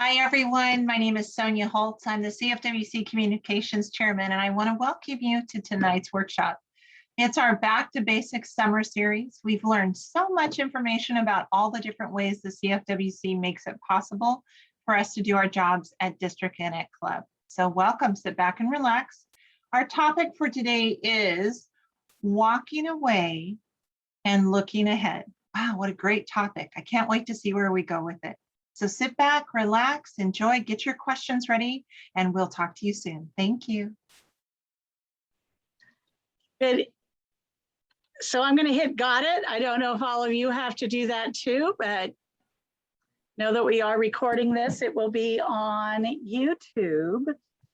Hi, everyone. My name is Sonia Holtz. I'm the CFWC Communications Chairman, and I want to welcome you to tonight's workshop. It's our Back to Basics summer series. We've learned so much information about all the different ways the CFWC makes it possible for us to do our jobs at district and at club. So welcome, sit back and relax. Our topic for today is walking away and looking ahead. Wow, what a great topic. I can't wait to see where we go with it. So sit back, relax, enjoy, get your questions ready, and we'll talk to you soon. Thank you. Good. So I'm going to hit got it. I don't know if all of you have to do that too, but know that we are recording this. It will be on YouTube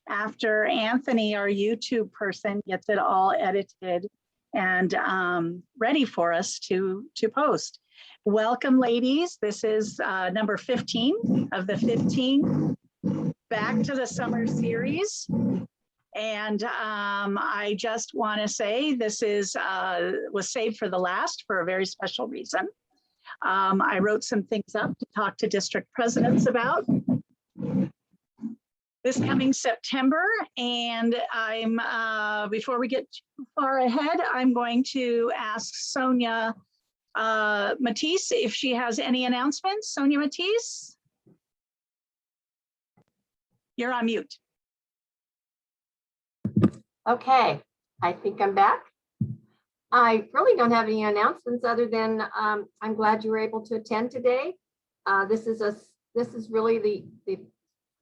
after Anthony, our YouTube person, gets it all edited and ready for us to post. Welcome, ladies. This is number 15 of the 15 Back to the Summer series. And I just want to say this was saved for the last for a very special reason. I wrote some things up to talk to district presidents about this coming September. And before we get too far ahead, I'm going to ask Sonia Matisse if she has any announcements. Sonia Matisse, you're on mute. Okay, I think I'm back. I really don't have any announcements other than I'm glad you were able to attend today. This is really the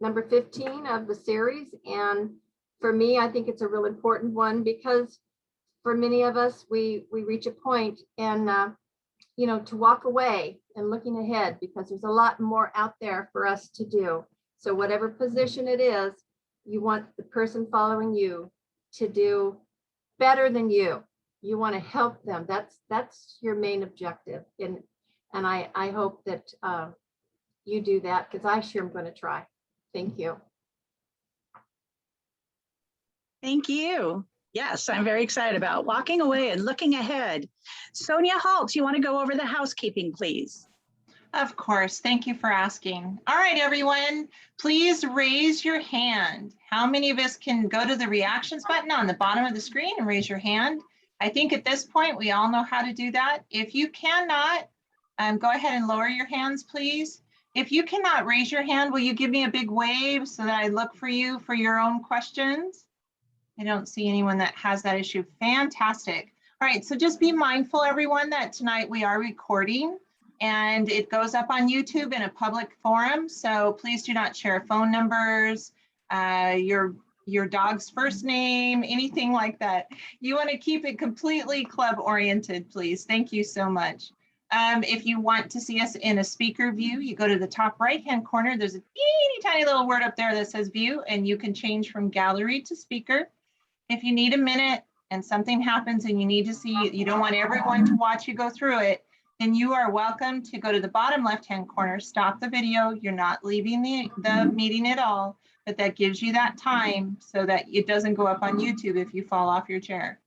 number 15 of the series, and for me, I think it's a real important one because for many of us, we reach a point and to walk away and looking ahead because there's a lot more out there for us to do. So whatever position it is, you want the person following you to do better than you. You want to help them. That's your main objective. And I hope that you do that because I sure am going to try. Thank you. Thank you. Yes, I'm very excited about walking away and looking ahead. Sonia Holtz, you want to go over the housekeeping, please? Of course. Thank you for asking. All right, everyone, please raise your hand. How many of us can go to the reactions button on the bottom of the screen and raise your hand? I think at this point, we all know how to do that. If you cannot, go ahead and lower your hands, please. If you cannot raise your hand, will you give me a big wave so that I look for you for your own questions? I don't see anyone that has that issue. Fantastic. All right, so just be mindful, everyone, that tonight we are recording and it goes up on YouTube in a public forum. So please do not share phone numbers, your dog's first name, anything like that. You want to keep it completely club oriented, please. Thank you so much. If you want to see us in a speaker view, you go to the top right-hand corner. There's a teeny tiny little word up there that says view, and you can change from gallery to speaker. If you need a minute and something happens and you need to see, you don't want everyone to watch you go through it, then you are welcome to go to the bottom left-hand corner, stop the video. You're not leaving the meeting at all, but that gives you that time so that it doesn't go up on YouTube if you fall off your chair.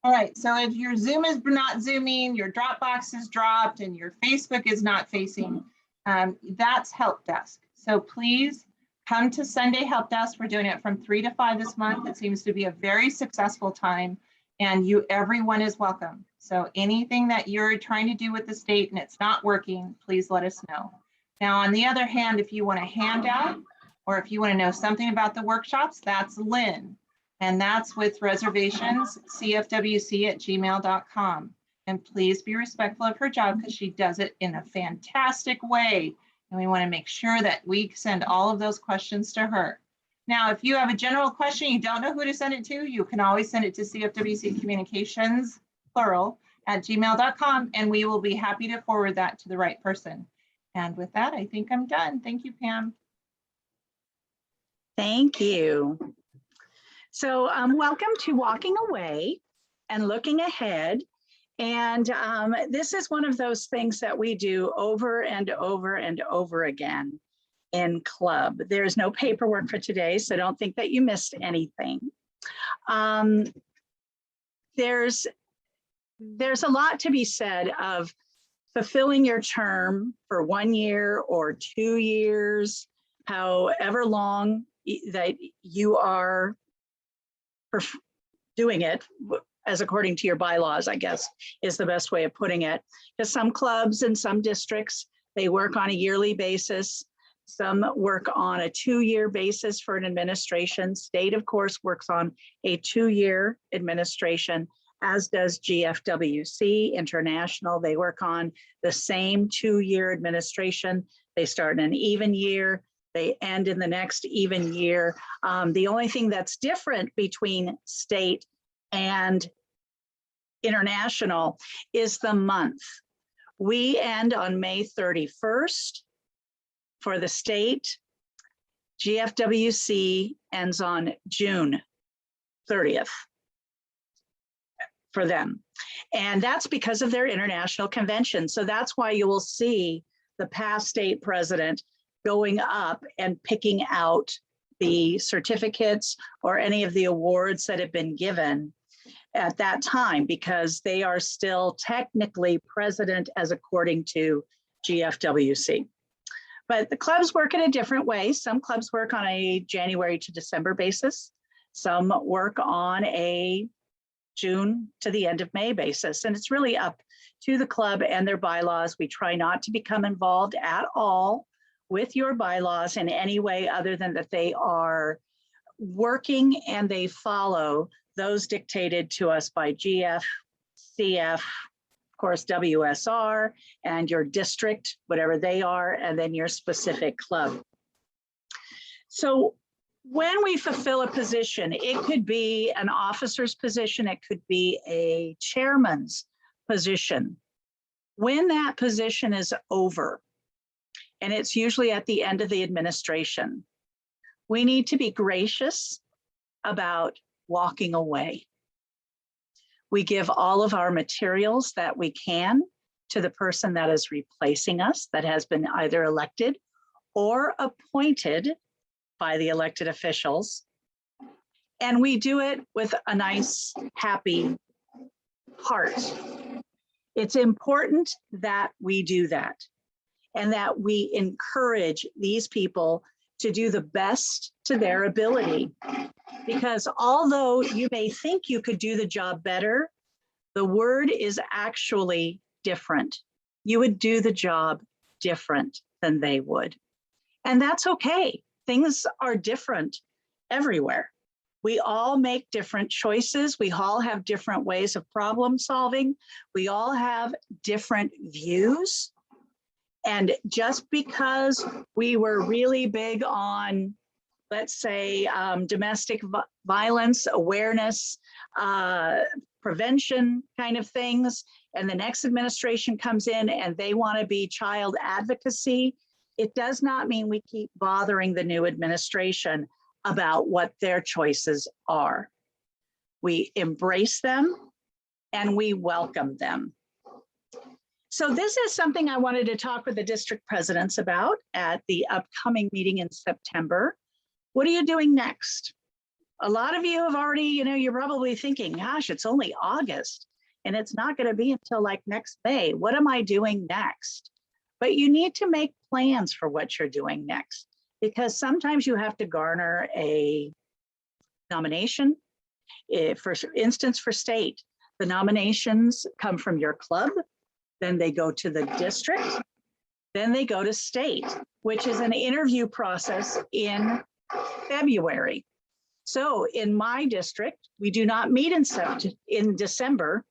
All right, so if your Zoom is not zooming, your Dropbox is dropped, and your Facebook is not facing, that's help desk. So please come to Sunday Help Desk. We're doing it from 3 to 5 this month. It seems to be a very successful time, and everyone is welcome. So anything that you're trying to do with the state and it's not working, please let us know. Now, on the other hand, if you want a handout or if you want to know something about the workshops, that's Lynn. And that's with reservations, cfwc@gmail.com. And please be respectful of her job because she does it in a fantastic way. And we want to make sure that we send all of those questions to her. Now, if you have a general question, you don't know who to send it to, you can always send it to CFWC Communications, plural, @gmail.com, and we will be happy to forward that to the right person. And with that, I think I'm done. Thank you, Pam. Thank you. So welcome to Walking Away and Looking Ahead. And this is one of those things that we do over and over and over again in club. There's no paperwork for today, so don't think that you missed anything. There's a lot to be said of fulfilling your term for 1 year or 2 years however long that you are doing it, as according to your bylaws, I guess, is the best way of putting it. Because some clubs and some districts, they work on a yearly basis. Some work on a 2-year basis for an administration. State, of course, works on a 2-year administration, as does GFWC International. They work on the same 2-year administration. They start in an even year. They end in the next even year. The only thing that's different between state and international is the month. We end on May 31st for the state. GFWC ends on June 30th for them. And that's because of their international convention. So that's why you will see the past state president going up and picking out the certificates or any of the awards that have been given at that time, because they are still technically president as according to GFWC. But the clubs work in a different way. Some clubs work on a January to December basis. Some work on a June to the end of May basis. And it's really up to the club and their bylaws. We try not to become involved at all with your bylaws in any way other than that they are working and they follow those dictated to us by GF, CF, of course, WSR, and your district, whatever they are, and then your specific club. So when we fulfill a position, it could be an officer's position, it could be a chairman's position. When that position is over, and it's usually at the end of the administration, we need to be gracious about walking away. We give all of our materials that we can to the person that is replacing us, that has been either elected or appointed by the elected officials. And we do it with a nice, happy heart. It's important that we do that and that we encourage these people to do the best to their ability. Because although you may think you could do the job better, the word is actually different. You would do the job different than they would. And that's okay. Things are different everywhere. We all make different choices. We all have different ways of problem solving. We all have different views. And just because we were really big on, let's say, domestic violence awareness, prevention kind of things, and the next administration comes in and they want to be child advocacy, it does not mean we keep bothering the new administration about what their choices are. We embrace them and we welcome them. So this is something I wanted to talk with the district presidents about at the upcoming meeting in September. What are you doing next? A lot of you have already, you're probably thinking, gosh, it's only August and it's not going to be until like next May. What am I doing next? But you need to make plans for what you're doing next, because sometimes you have to garner a nomination. For instance, for state, the nominations come from your club, then they go to the district, then they go to state, which is an interview process in February. So in my district, we do not meet in December.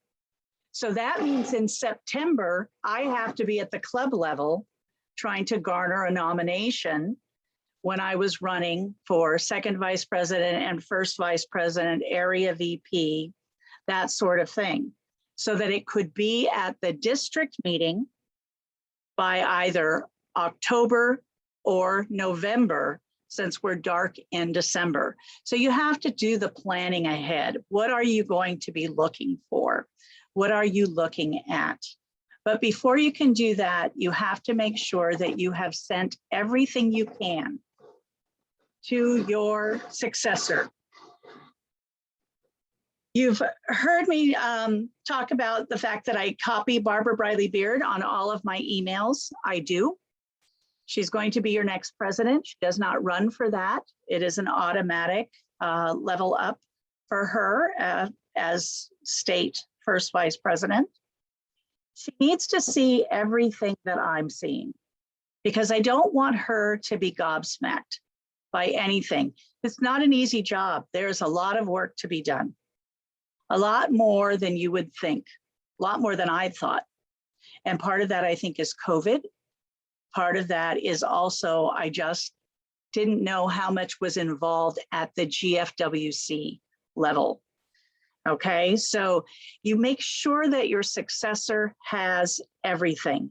So that means in September, I have to be at the club level trying to garner a nomination when I was running for second vice president and first vice president, area VP, that sort of thing. So that it could be at the district meeting by either October or November, since we're dark in December. So you have to do the planning ahead. What are you going to be looking for? What are you looking at? But before you can do that, you have to make sure that you have sent everything you can to your successor. You've heard me talk about the fact that I copy Barbara Briley Beard on all of my emails. I do. She's going to be your next president. She does not run for that. It is an automatic level up for her as state first vice president. She needs to see everything that I'm seeing, because I don't want her to be gobsmacked by anything. It's not an easy job. There's a lot of work to be done. A lot more than you would think, a lot more than I thought. And part of that, I think, is COVID. Part of that is also, I just didn't know how much was involved at the GFWC level. Okay, so you make sure that your successor has everything.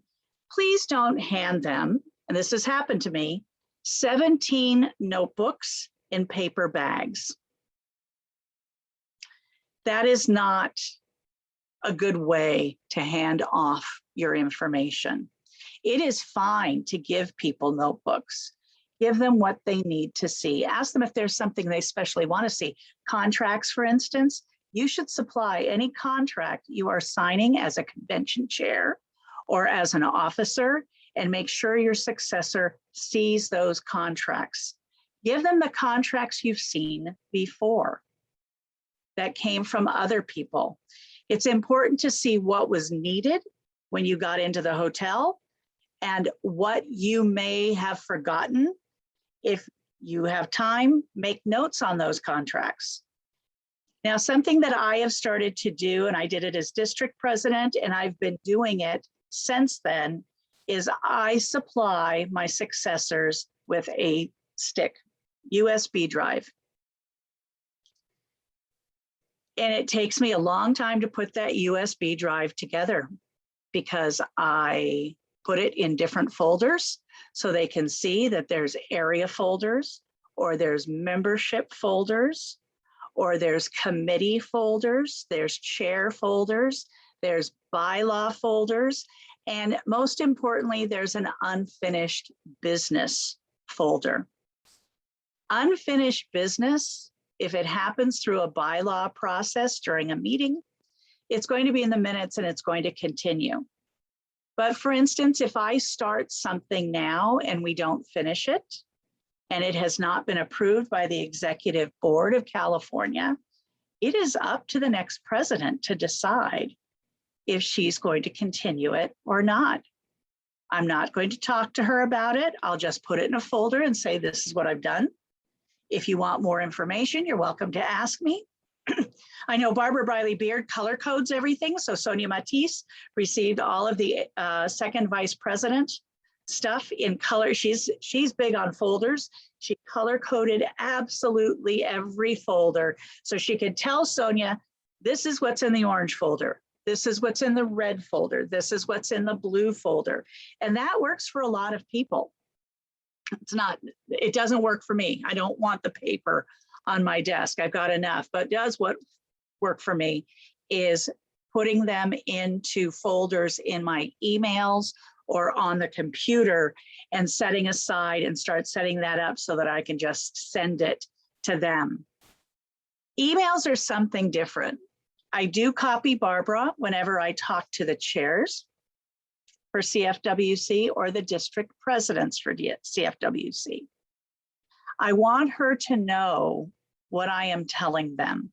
Please don't hand them, and this has happened to me, 17 notebooks in paper bags. That is not a good way to hand off your information. It is fine to give people notebooks. Give them what they need to see. Ask them if there's something they especially want to see. Contracts, for instance, you should supply any contract you are signing as a convention chair or as an officer, and make sure your successor sees those contracts. Give them the contracts you've seen before that came from other people. It's important to see what was needed when you got into the hotel and what you may have forgotten. If you have time, make notes on those contracts. Now, something that I have started to do, and I did it as district president, and I've been doing it since then, is I supply my successors with a stick, USB drive. And it takes me a long time to put that USB drive together, because I put it in different folders so they can see that there's area folders, or there's membership folders, or there's committee folders, there's chair folders, there's bylaw folders, and most importantly, there's an unfinished business folder. Unfinished business, if it happens through a bylaw process during a meeting, it's going to be in the minutes and it's going to continue. But for instance, if I start something now and we don't finish it, and it has not been approved by the Executive Board of California, it is up to the next president to decide if she's going to continue it or not. I'm not going to talk to her about it. I'll just put it in a folder and say, this is what I've done. If you want more information, you're welcome to ask me. I know Barbara Briley Beard color codes everything. So Sonia Matisse received all of the second vice president stuff in color. She's big on folders. She color coded absolutely every folder. So she could tell Sonia, this is what's in the orange folder. This is what's in the red folder. This is what's in the blue folder. And that works for a lot of people. It doesn't work for me. I don't want the paper on my desk. I've got enough, but does what work for me is putting them into folders in my emails or on the computer and setting aside and start setting that up so that I can just send it to them. Emails are something different. I do copy Barbara whenever I talk to the chairs for CFWC or the district presidents for CFWC. I want her to know what I am telling them.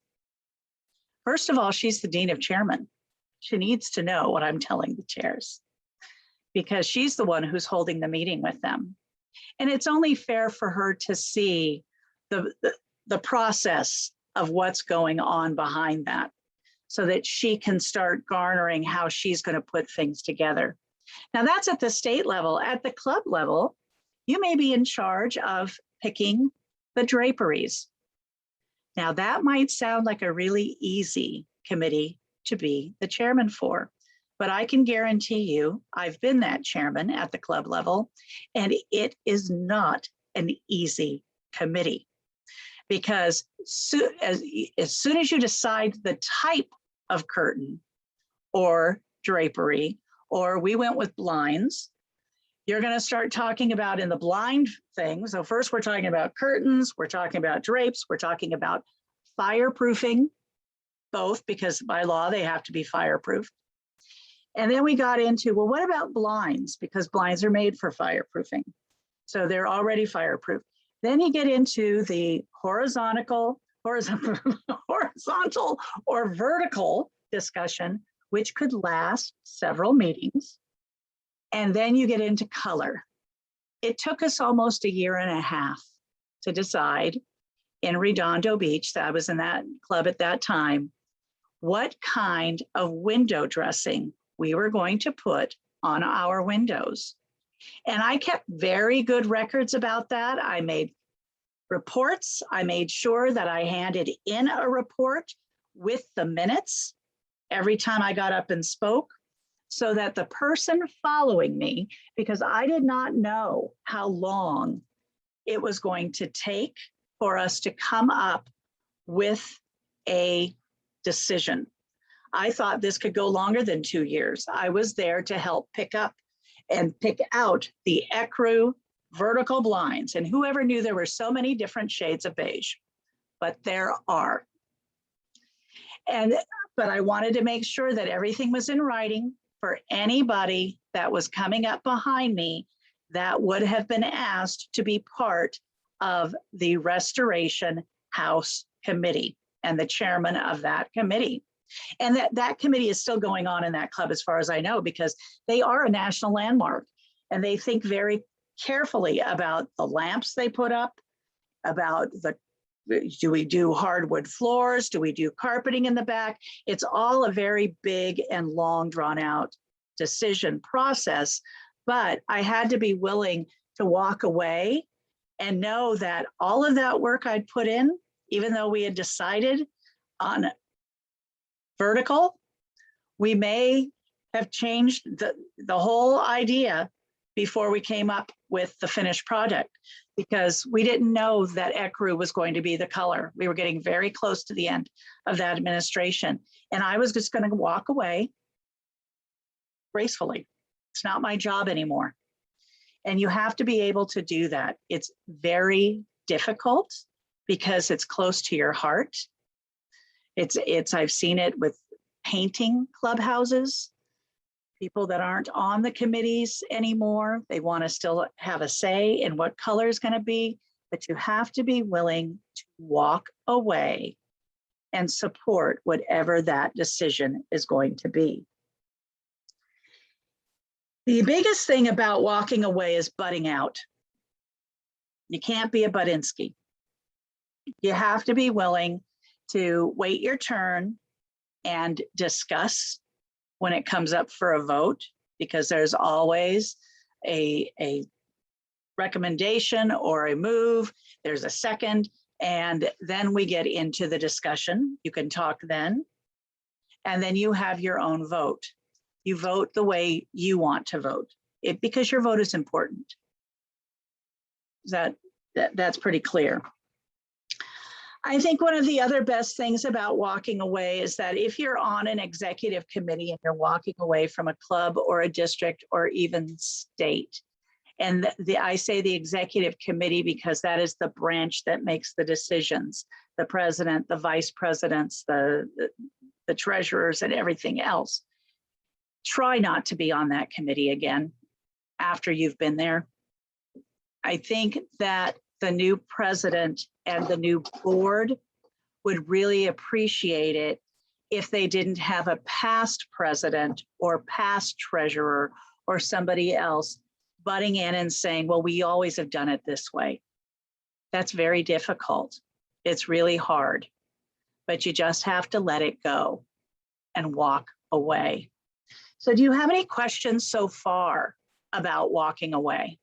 First of all, she's the Dean of Chairmen. She needs to know what I'm telling the chairs, because she's the one who's holding the meeting with them. And it's only fair for her to see the process of what's going on behind that, so that she can start garnering how she's going to put things together. Now that's at the state level. At the club level, you may be in charge of picking the draperies. Now that might sound like a really easy committee to be the chairman for, but I can guarantee you, I've been that chairman at the club level, and it is not an easy committee, because as soon as you decide the type of curtain or drapery, or we went with blinds, you're going to start talking about in the blind thing. So first we're talking about curtains, we're talking about drapes, we're talking about fireproofing, both because by law they have to be fireproof. And then we got into, well, what about blinds? Because blinds are made for fireproofing. So they're already fireproof. Then you get into the horizontal or vertical discussion, which could last several meetings. And then you get into color. It took us almost 1.5 years to decide in Redondo Beach, that I was in that club at that time, what kind of window dressing we were going to put on our windows. And I kept very good records about that. I made reports. I made sure that I handed in a report with the minutes every time I got up and spoke, so that the person following me, because I did not know how long it was going to take for us to come up with a decision. I thought this could go longer than 2 years. I was there to help pick up and pick out the ecru vertical blinds. And whoever knew there were so many different shades of beige, but there are. But I wanted to make sure that everything was in writing for anybody that was coming up behind me that would have been asked to be part of the Restoration House Committee and the chairman of that committee. And that committee is still going on in that club as far as I know, because they are a national landmark and they think very carefully about the lamps they put up, about do we do hardwood floors? Do we do carpeting in the back? It's all a very big and long drawn out decision process, but I had to be willing to walk away and know that all of that work I'd put in, even though we had decided on vertical, we may have changed the whole idea before we came up with the finished product, because we didn't know that ecru was going to be the color. We were getting very close to the end of that administration. And I was just going to walk away gracefully. It's not my job anymore. And you have to be able to do that. It's very difficult because it's close to your heart. I've seen it with painting clubhouses, people that aren't on the committees anymore. They want to still have a say in what color is going to be, but you have to be willing to walk away and support whatever that decision is going to be. The biggest thing about walking away is butting out. You can't be a Budinsky. You have to be willing to wait your turn and discuss when it comes up for a vote, because there's always a recommendation or a move, there's a second, and then we get into the discussion. You can talk then, and then you have your own vote. You vote the way you want to vote, because your vote is important. That's pretty clear. I think one of the other best things about walking away is that if you're on an executive committee and you're walking away from a club or a district or even state, and I say the executive committee because that is the branch that makes the decisions, the president, the vice presidents, the treasurers, and everything else. Try not to be on that committee again after you've been there. I think that the new president and the new board would really appreciate it if they didn't have a past president or past treasurer or somebody else butting in and saying, well, we always have done it this way. That's very difficult. It's really hard, but you just have to let it go and walk away. So do you have any questions so far about walking away?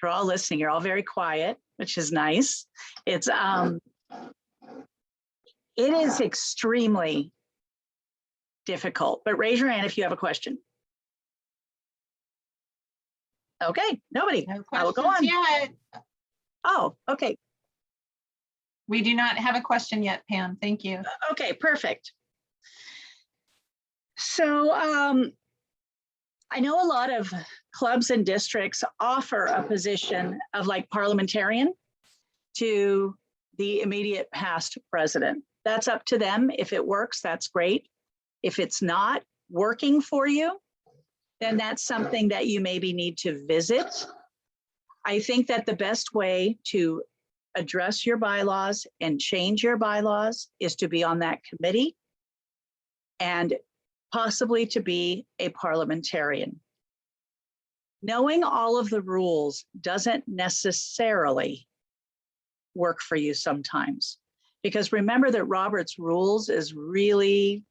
You're all listening. You're all very quiet, which is nice. It is extremely difficult, but raise your hand if you have a question. Okay, nobody. No I will go on. questions yet. Oh, okay. We do not have a question yet, Pam. Thank you. Okay, perfect. So I know a lot of clubs and districts offer a position of like parliamentarian to the immediate past president. That's up to them. If it works, that's great. If it's not working for you, then that's something that you maybe need to visit. I think that the best way to address your bylaws and change your bylaws is to be on that committee and possibly to be a parliamentarian. Knowing all of the rules doesn't necessarily work for you sometimes, because remember that Robert's rules is really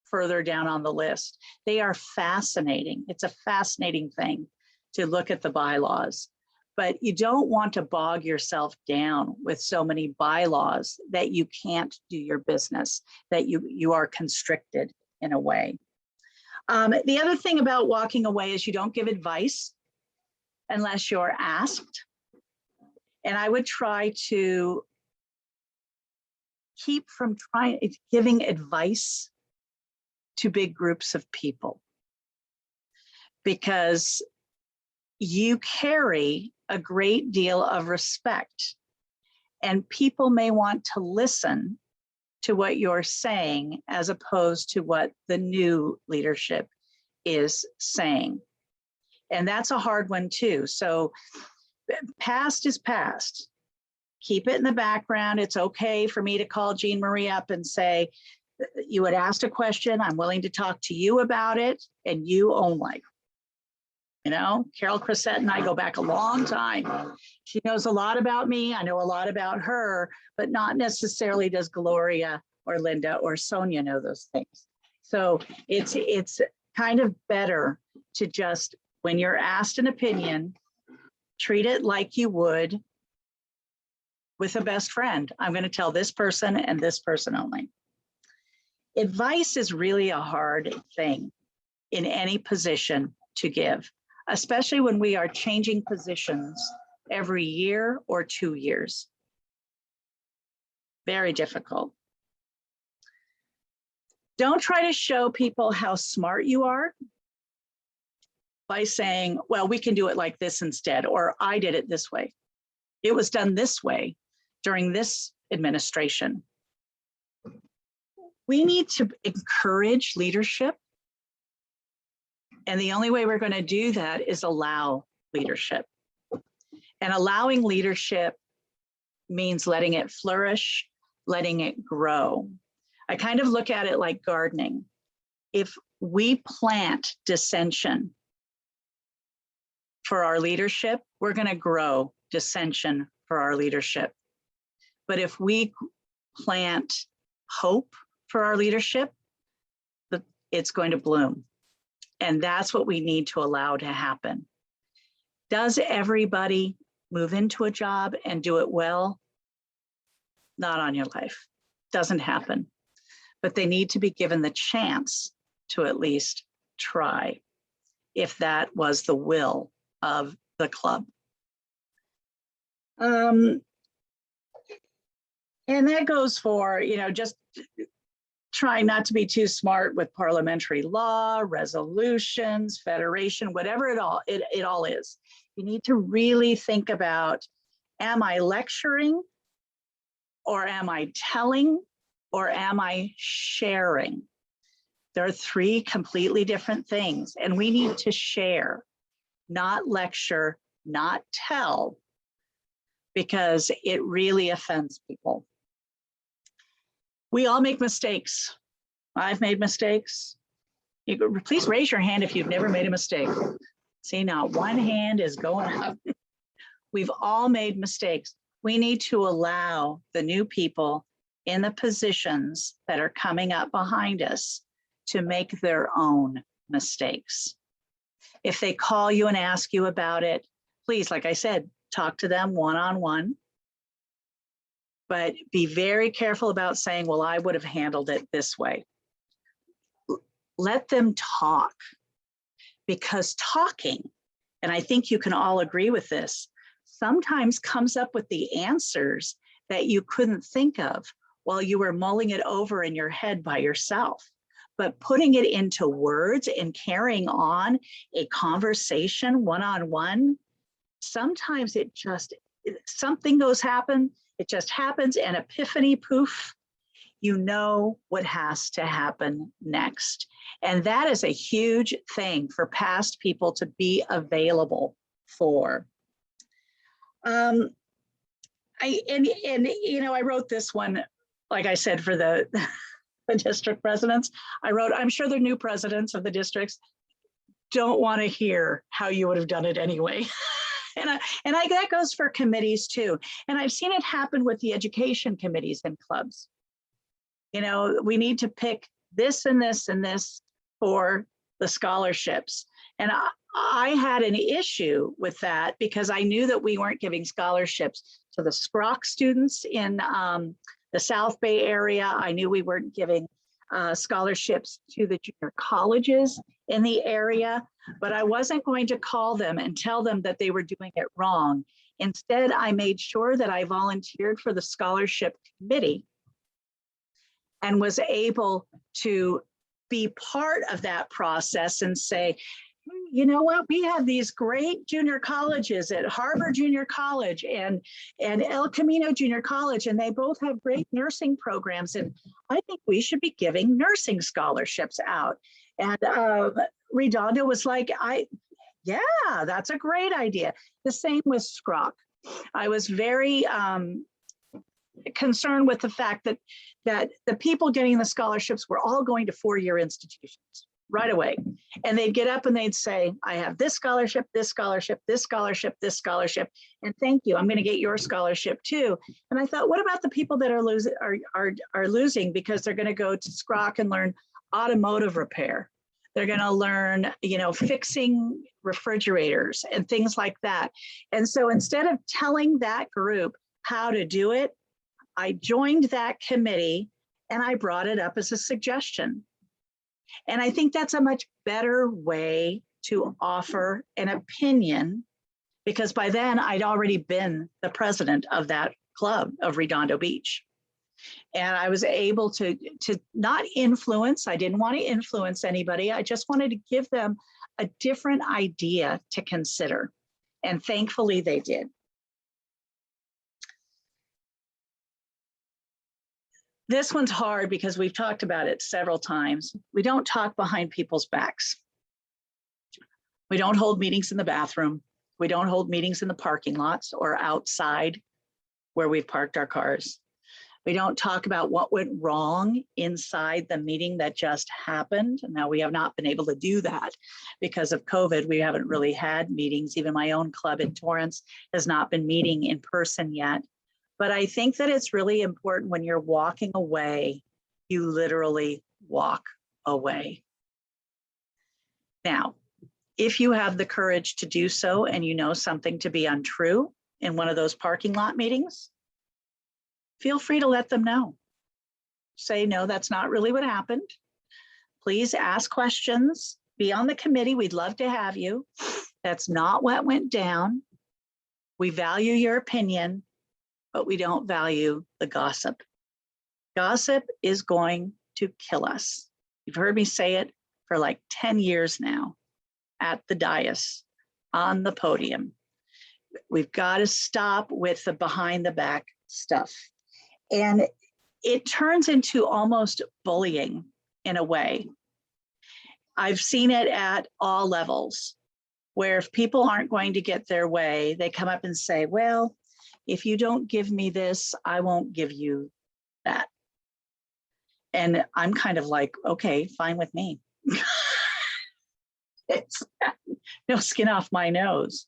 further down on the list. They are fascinating. It's a fascinating thing to look at the bylaws, but you don't want to bog yourself down with so many bylaws that you can't do your business, that you are constricted in a way. The other thing about walking away is you don't give advice unless you're asked. And I would try to keep from giving advice to big groups of people, because you carry a great deal of respect and people may want to listen to what you're saying as opposed to what the new leadership is saying. And that's a hard one too. So past is past. Keep it in the background. It's okay for me to call Jean Marie up and say, you had asked a question, I'm willing to talk to you about it, and you only. You know, Carol Crissette and I go back a long time. She knows a lot about me, I know a lot about her, but not necessarily does Gloria or Linda or Sonia know those things. So it's kind of better to just, when you're asked an opinion, treat it like you would with a best friend. I'm going to tell this person and this person only. Advice is really a hard thing in any position to give, especially when we are changing positions every year or 2 years. Very difficult. Don't try to show people how smart you are by saying, well, we can do it like this instead, or I did it this way. It was done this way during this administration. We need to encourage leadership. And the only way we're going to do that is allow leadership. And allowing leadership means letting it flourish, letting it grow. I kind of look at it like gardening. If we plant dissension for our leadership, we're going to grow dissension for our leadership. But if we plant hope for our leadership, it's going to bloom. And that's what we need to allow to happen. Does everybody move into a job and do it well? Not on your life. Doesn't happen. But they need to be given the chance to at least try, if that was the will of the club. And that goes for, just try not to be too smart with parliamentary law, resolutions, federation, whatever it all is. You need to really think about, am I lecturing, or am I telling, or am I sharing? There are 3 completely different things, and we need to share, not lecture, not tell, because it really offends people. We all make mistakes. I've made mistakes. Please raise your hand if you've never made a mistake. See, now one hand is going up. We've all made mistakes. We need to allow the new people in the positions that are coming up behind us to make their own mistakes. If they call you and ask you about it, please, like I said, talk to them one-on-one. But be very careful about saying, well, I would have handled it this way. Let them talk, because talking, and I think you can all agree with this, sometimes comes up with the answers that you couldn't think of while you were mulling it over in your head by yourself. But putting it into words and carrying on a conversation one-on-one, sometimes something happens, it just happens, and epiphany, poof, you know what has to happen next. And that is a huge thing for past people to be available for. I wrote this one, like I said, for the district presidents. I wrote, I'm sure the new presidents of the districts don't want to hear how you would have done it anyway. That goes for committees too. And I've seen it happen with the education committees and clubs. We need to pick this and this and this for the scholarships. And I had an issue with that because I knew that we weren't giving scholarships to the SCROC students in the South Bay area. I knew we weren't giving scholarships to the junior colleges in the area, but I wasn't going to call them and tell them that they were doing it wrong. Instead, I made sure that I volunteered for the scholarship committee and was able to be part of that process and say, you know what, we have these great junior colleges at Harbor Junior College and El Camino Junior College, and they both have great nursing programs. And I think we should be giving nursing scholarships out. And Redondo was like, yeah, that's a great idea. The same with SCROC. I was very concerned with the fact that the people getting the scholarships were all going to four-year institutions right away. And they'd get up and they'd say, I have this scholarship, this scholarship, this scholarship, this scholarship, and thank you, I'm going to get your scholarship too. And I thought, what about the people that are losing because they're going to go to SCROC and learn automotive repair? They're going to learn, fixing refrigerators and things like that. And so instead of telling that group how to do it, I joined that committee and I brought it up as a suggestion. And I think that's a much better way to offer an opinion, because by then I'd already been the president of that club of Redondo Beach. And I was able to not influence. I didn't want to influence anybody. I just wanted to give them a different idea to consider. And thankfully they did. This one's hard because we've talked about it several times. We don't talk behind people's backs. We don't hold meetings in the bathroom. We don't hold meetings in the parking lots or outside where we've parked our cars. We don't talk about what went wrong inside the meeting that just happened. Now, we have not been able to do that because of COVID. We haven't really had meetings. Even my own club in Torrance has not been meeting in person yet. But I think that it's really important when you're walking away, you literally walk away. Now, if you have the courage to do so and you know something to be untrue in one of those parking lot meetings, feel free to let them know. Say, no, that's not really what happened. Please ask questions. Be on the committee. We'd love to have you. That's not what went down. We value your opinion, but we don't value the gossip. Gossip is going to kill us. You've heard me say it for like 10 years now at the dais, on the podium. We've got to stop with the behind the back stuff. And it turns into almost bullying in a way. I've seen it at all levels, where if people aren't going to get their way, they come up and say, well, if you don't give me this, I won't give you that. And I'm kind of like, okay, fine with me. It's no skin off my nose.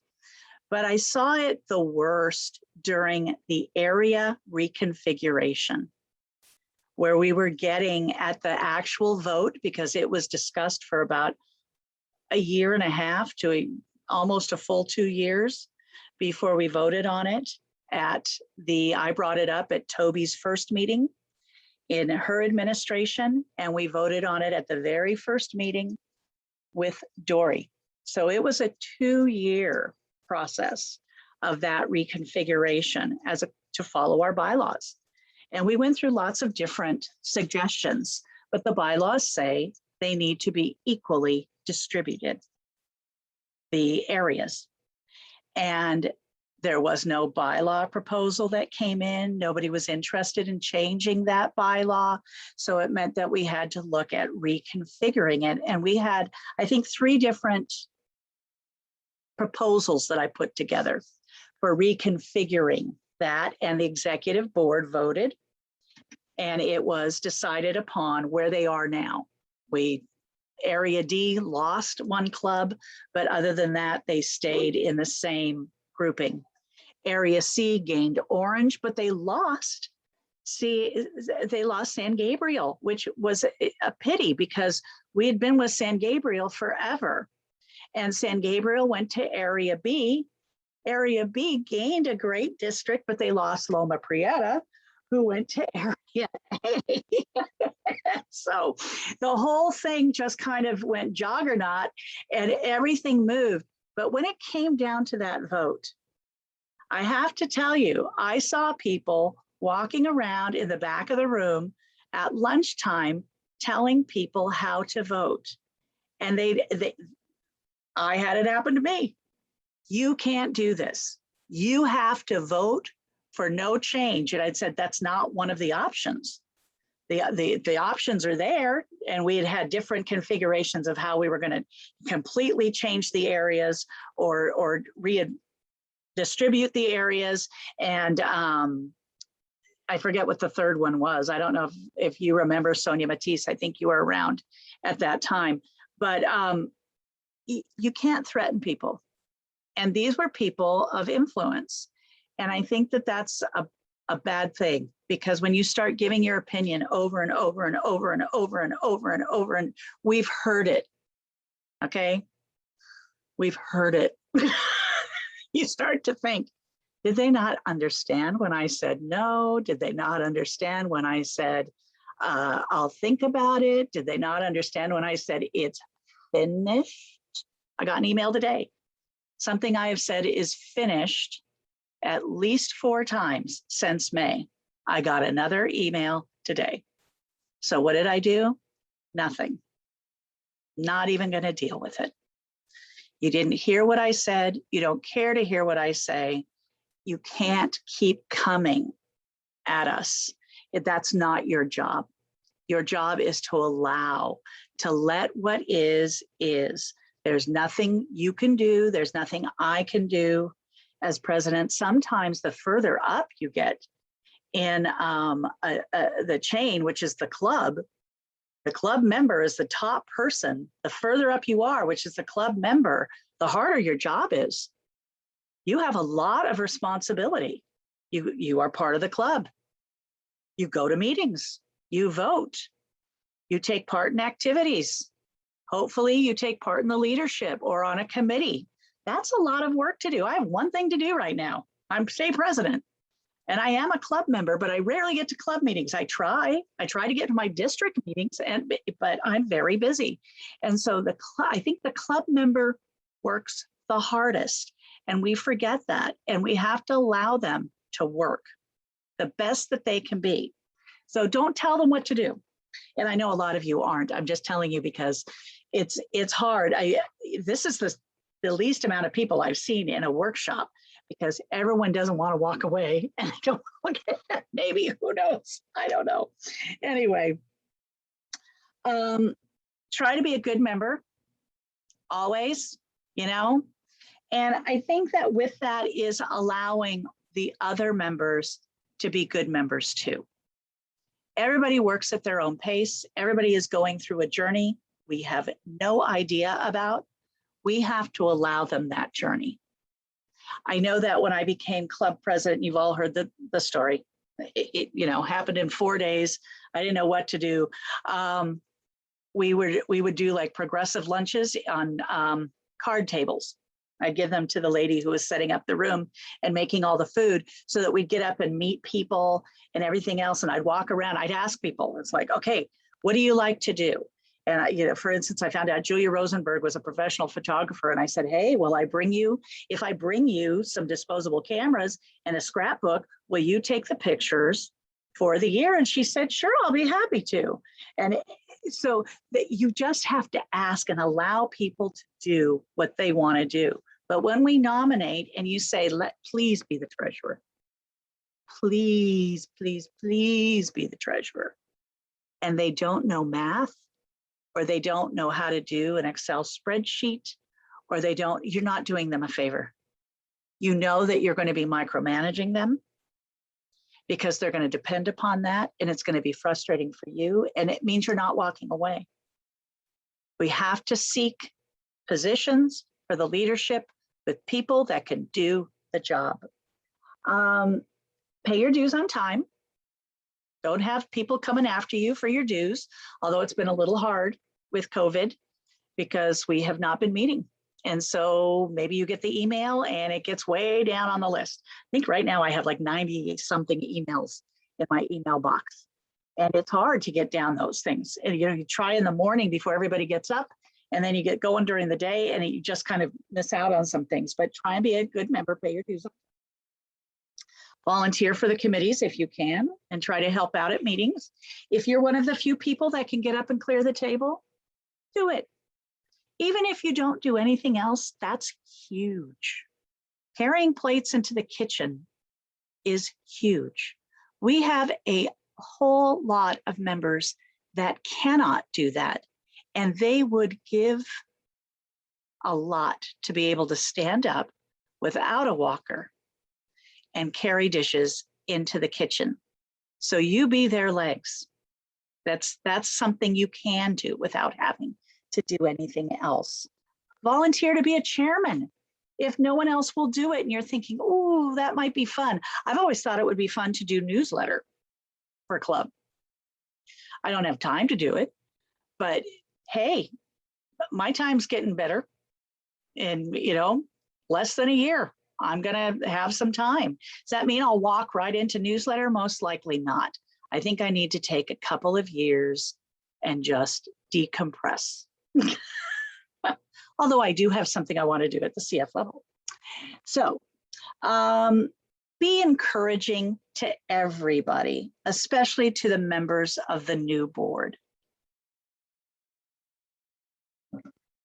But I saw it the worst during the area reconfiguration, where we were getting at the actual vote, because it was discussed for about a year and a half to almost a full 2 years before we voted on it. I brought it up at Toby's first meeting in her administration, and we voted on it at the very first meeting with Dory. So it was a 2-year process of that reconfiguration to follow our bylaws. And we went through lots of different suggestions, but the bylaws say they need to be equally distributed, the areas. And There was no bylaw proposal that came in. Nobody was interested in changing that bylaw. So it meant that we had to look at reconfiguring it. And we had, I think, 3 different proposals that I put together for reconfiguring that, and the executive board voted, and it was decided upon where they are now. Area D lost 1 club, but other than that, they stayed in the same grouping. Area C gained orange, but they lost San Gabriel, which was a pity because we had been with San Gabriel forever. And San Gabriel went to Area B. Area B gained a great district, but they lost Loma Prieta, who went to Area A. So the whole thing just kind of went juggernaut and everything moved. But when it came down to that vote, I have to tell you, I saw people walking around in the back of the room at lunchtime telling people how to vote. And I had it happen to me. You can't do this. You have to vote for no change. And I'd said, that's not one of the options. The options are there, and we had different configurations of how we were going to completely change the areas or redistribute the areas. And I forget what the third one was. I don't know if you remember Sonia Matisse. I think you were around at that time, but you can't threaten people. And these were people of influence. And I think that that's a bad thing, because when you start giving your opinion over and over and over and over and over and over, and we've heard it, okay? We've heard it. You start to think, did they not understand when I said no? Did they not understand when I said, I'll think about it? Did they not understand when I said it's finished? I got an email today. Something I have said is finished at least 4 times since May. I got another email today. So what did I do? Nothing. Not even going to deal with it. You didn't hear what I said. You don't care to hear what I say. You can't keep coming at us. That's not your job. Your job is to let what is. There's nothing you can do. There's nothing I can do as president. Sometimes the further up you get in the chain, which is the club member is the top person. The further up you are, which is the club member, the harder your job is. You have a lot of responsibility. You are part of the club. You go to meetings, you vote, you take part in activities. Hopefully you take part in the leadership or on a committee. That's a lot of work to do. I have one thing to do right now. I'm state president and I am a club member, but I rarely get to club meetings. I try to get to my district meetings, but I'm very busy. And so I think the club member works the hardest, and we forget that. And we have to allow them to work the best that they can be. So don't tell them what to do. And I know a lot of you aren't. I'm just telling you because it's hard. This is the least amount of people I've seen in a workshop, because everyone doesn't want to walk away and they go, okay, maybe, who knows? I don't know. Anyway, try to be a good member always, and I think that with that is allowing the other members to be good members too. Everybody works at their own pace. Everybody is going through a journey we have no idea about. We have to allow them that journey. I know that when I became club president, you've all heard the story. It happened in 4 days. I didn't know what to do. We would do like progressive lunches on card tables. I'd give them to the lady who was setting up the room and making all the food, so that we'd get up and meet people and everything else. And I'd walk around, I'd ask people, it's like, okay, what do you like to do? And for instance, I found out Julia Rosenberg was a professional photographer, and I said, hey, if I bring you some disposable cameras and a scrapbook, will you take the pictures for the year? And she said, sure, I'll be happy to. And so you just have to ask and allow people to do what they want to do. But when we nominate and you say, please be the treasurer, please, please, please be the treasurer, and they don't know math, or they don't know how to do an Excel spreadsheet, or you're not doing them a favor. You know that you're going to be micromanaging them because they're going to depend upon that, and it's going to be frustrating for you, and it means you're not walking away. We have to seek positions for the leadership with people that can do the job. Pay your dues on time. Don't have people coming after you for your dues, although it's been a little hard with COVID because we have not been meeting. And so maybe you get the email and it gets way down on the list. I think right now I have like 90 something emails in my email box. And it's hard to get down those things. And you try in the morning before everybody gets up, and then you get going during the day and you just kind of miss out on some things. But try and be a good member, pay your dues. Volunteer for the committees if you can, and try to help out at meetings. If you're one of the few people that can get up and clear the table, do it. Even if you don't do anything else, that's huge. Carrying plates into the kitchen is huge. We have a whole lot of members that cannot do that, and they would give a lot to be able to stand up without a walker and carry dishes into the kitchen. So you be their legs. That's something you can do without having to do anything else. Volunteer to be a chairman. If no one else will do it and you're thinking, oh, that might be fun. I've always thought it would be fun to do newsletter for a club. I don't have time to do it, but hey, my time's getting better. And less than a year, I'm gonna have some time. Does that mean I'll walk right into newsletter? Most likely not. I think I need to take a couple of years and just decompress. Although I do have something I want to do at the CF level. So be encouraging to everybody, especially to the members of the new board.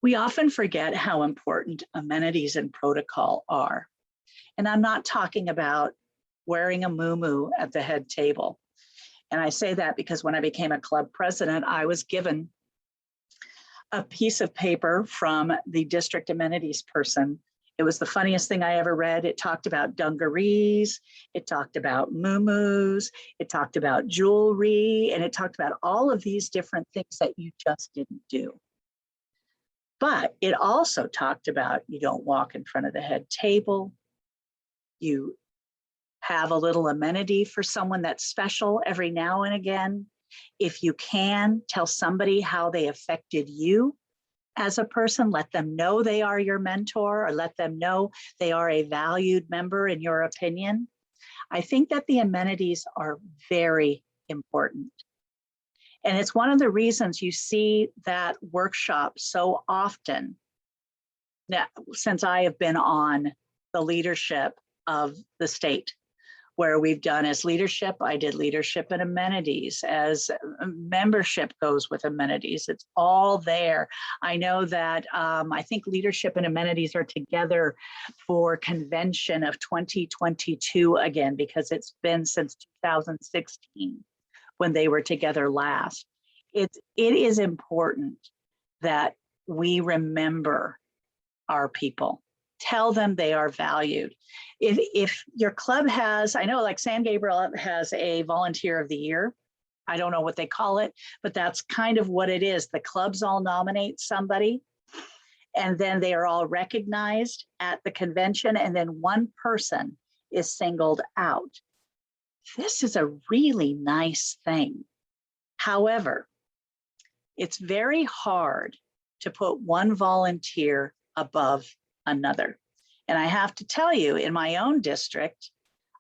We often forget how important amenities and protocol are. And I'm not talking about wearing a muumuu at the head table. And I say that because when I became a club president, I was given a piece of paper from the district amenities person. It was the funniest thing I ever read. It talked about dungarees, it talked about muumuus, it talked about jewelry, and it talked about all of these different things that you just didn't do. But it also talked about you don't walk in front of the head table, you have a little amenity for someone that's special every now and again. If you can, tell somebody how they affected you as a person. Let them know they are your mentor, or let them know they are a valued member in your opinion. I think that the amenities are very important. And it's one of the reasons you see that workshop so often now, since I have been on the leadership of the state. Where we've done as leadership, I did leadership and amenities. As membership goes with amenities, it's all there. I know that I think leadership and amenities are together for convention of 2022 again, because it's been since 2016 when they were together last. It is important that we remember our people. Tell them they are valued. If your club has, I know like San Gabriel has a volunteer of the year. I don't know what they call it, but that's kind of what it is. The clubs all nominate somebody, and then they are all recognized at the convention, and then one person is singled out. This is a really nice thing. However, it's very hard to put one volunteer above another. And I have to tell you, in my own district,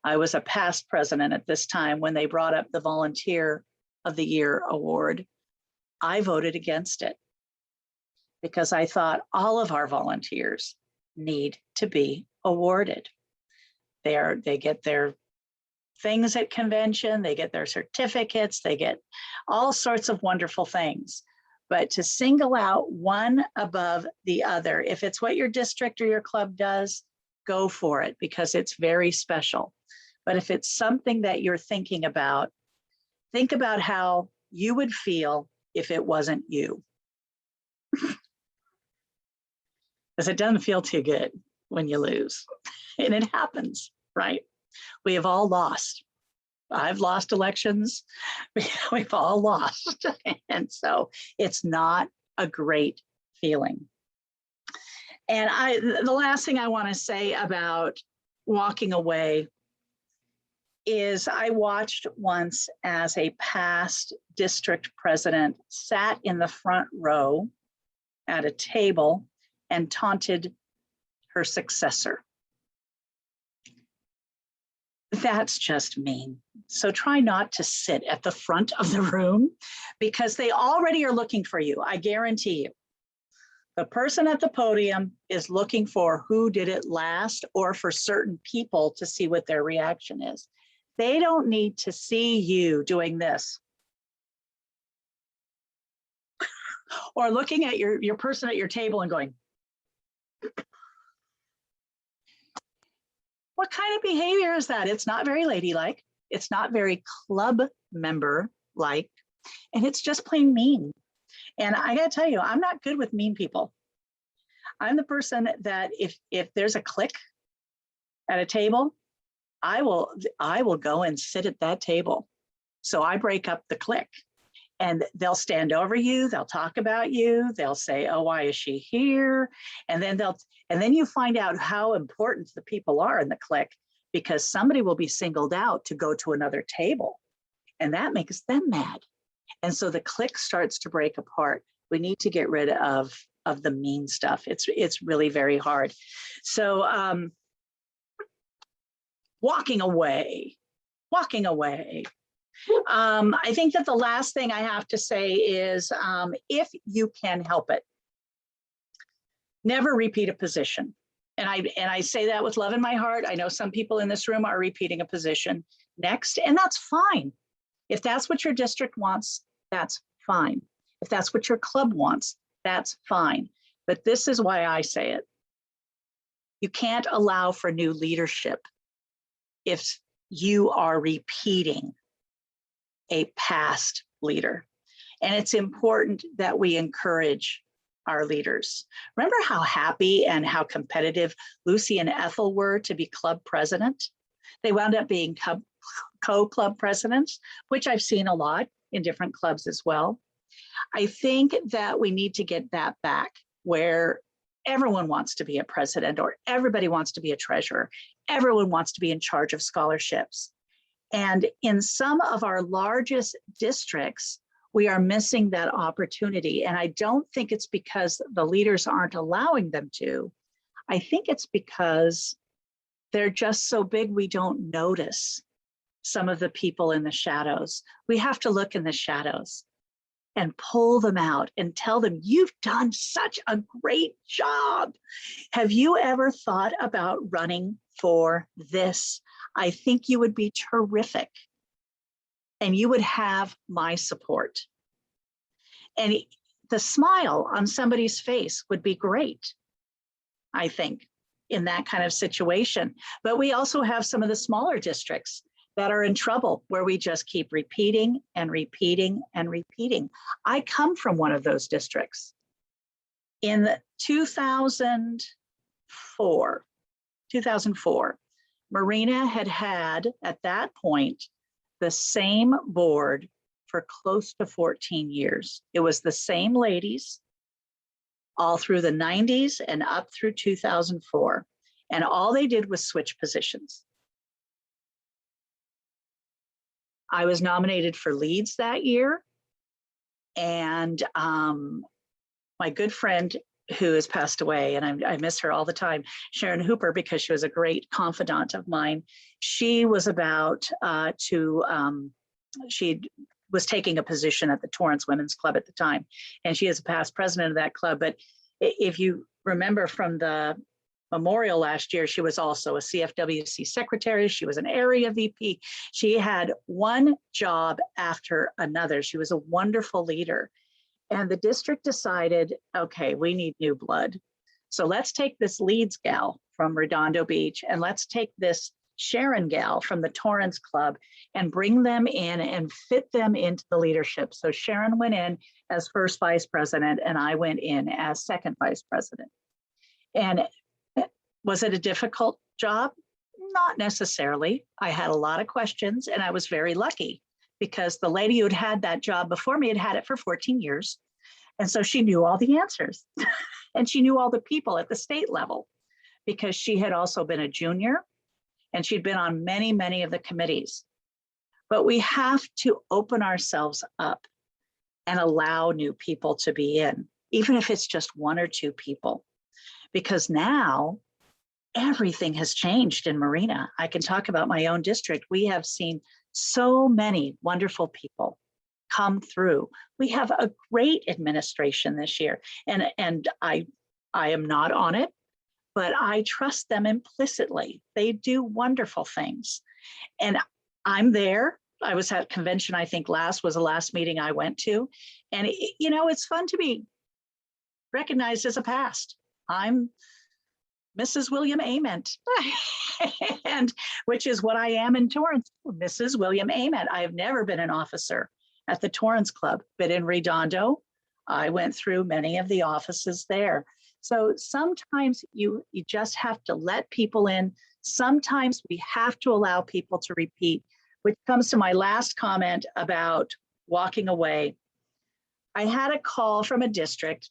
I was a past president at this time when they brought up the Volunteer of the Year award. I voted against it because I thought all of our volunteers need to be awarded. They get their things at convention, they get their certificates, they get all sorts of wonderful things. but to single out one above the other, if it's what your district or your club does, go for it because it's very special. But if it's something that you're thinking about, think about how you would feel if it wasn't you. Because it doesn't feel too good when you lose. And it happens, right? We have all lost. I've lost elections. We've all lost. And so it's not a great feeling. And the last thing I want to say about walking away is I watched once as a past district president sat in the front row at a table and taunted her successor. That's just mean. So try not to sit at the front of the room because they already are looking for you. I guarantee you. The person at the podium is looking for who did it last or for certain people to see what their reaction is. They don't need to see you doing this. Or looking at your person at your table and going, what kind of behavior is that? It's not very ladylike. It's not very club member-like, and it's just plain mean. And I gotta tell you, I'm not good with mean people. I'm the person that if there's a clique at a table, I will go and sit at that table. So I break up the clique. And they'll stand over you, they'll talk about you, they'll say, oh, why is she here? And then you find out how important the people are in the clique because somebody will be singled out to go to another table. And that makes them mad. And so the clique starts to break apart. We need to get rid of the mean stuff. It's really very hard. So walking away. I think that the last thing I have to say is if you can help it, never repeat a position. And I say that with love in my heart. I know some people in this room are repeating a position next, and that's fine. If that's what your district wants, that's fine. If that's what your club wants, that's fine. But this is why I say it. You can't allow for new leadership if you are repeating a past leader. And it's important that we encourage our leaders. Remember how happy and how competitive Lucy and Ethel were to be club president? They wound up being co-club presidents, which I've seen a lot in different clubs as well. I think that we need to get that back where everyone wants to be a president or everybody wants to be a treasurer. Everyone wants to be in charge of scholarships. And in some of our largest districts, we are missing that opportunity. And I don't think it's because the leaders aren't allowing them to. I think it's because they're just so big we don't notice some of the people in the shadows. We have to look in the shadows and pull them out and tell them, you've done such a great job. Have you ever thought about running for this? I think you would be terrific and you would have my support. And the smile on somebody's face would be great, I think, in that kind of situation. But we also have some of the smaller districts that are in trouble where we just keep repeating and repeating and repeating. I come from one of those districts. In 2004, Marina had at that point the same board for close to 14 years. It was the same ladies all through the 90s and up through 2004. And all they did was switch positions. I was nominated for Leads that year. And my good friend who has passed away, and I miss her all the time, Sharon Hooper, because she was a great confidant of mine. She was about she was taking a position at the Torrance Women's Club at the time, and she is a past president of that club. But if you remember from the memorial last year, she was also a CFWC secretary. She was an area VP. She had one job after another. She was a wonderful leader. And the district decided, okay, we need new blood. So let's take this Leeds gal from Redondo Beach, and let's take this Sharon gal from the Torrance Club and bring them in and fit them into the leadership. So Sharon went in as first vice president, and I went in as second vice president. And was it a difficult job? Not necessarily. I had a lot of questions, and I was very lucky because the lady who'd had that job before me had had it for 14 years. And so she knew all the answers and she knew all the people at the state level because she had also been a junior and she'd been on many, many of the committees. But we have to open ourselves up and allow new people to be in, even if it's just one or two people, because now everything has changed in Marina. I can talk about my own district. We have seen so many wonderful people come through. We have a great administration this year, and I am not on it, but I trust them implicitly. They do wonderful things. And I'm there. I was at convention, I think was the last meeting I went to. And you know, it's fun to be recognized as a past. I'm Mrs. William Ament, and which is what I am in Torrance, Mrs. William Ament. I have never been an officer at the Torrance Club, but in Redondo, I went through many of the offices there. So sometimes you just have to let people in. Sometimes we have to allow people to repeat, which comes to my last comment about walking away. I had a call from a district,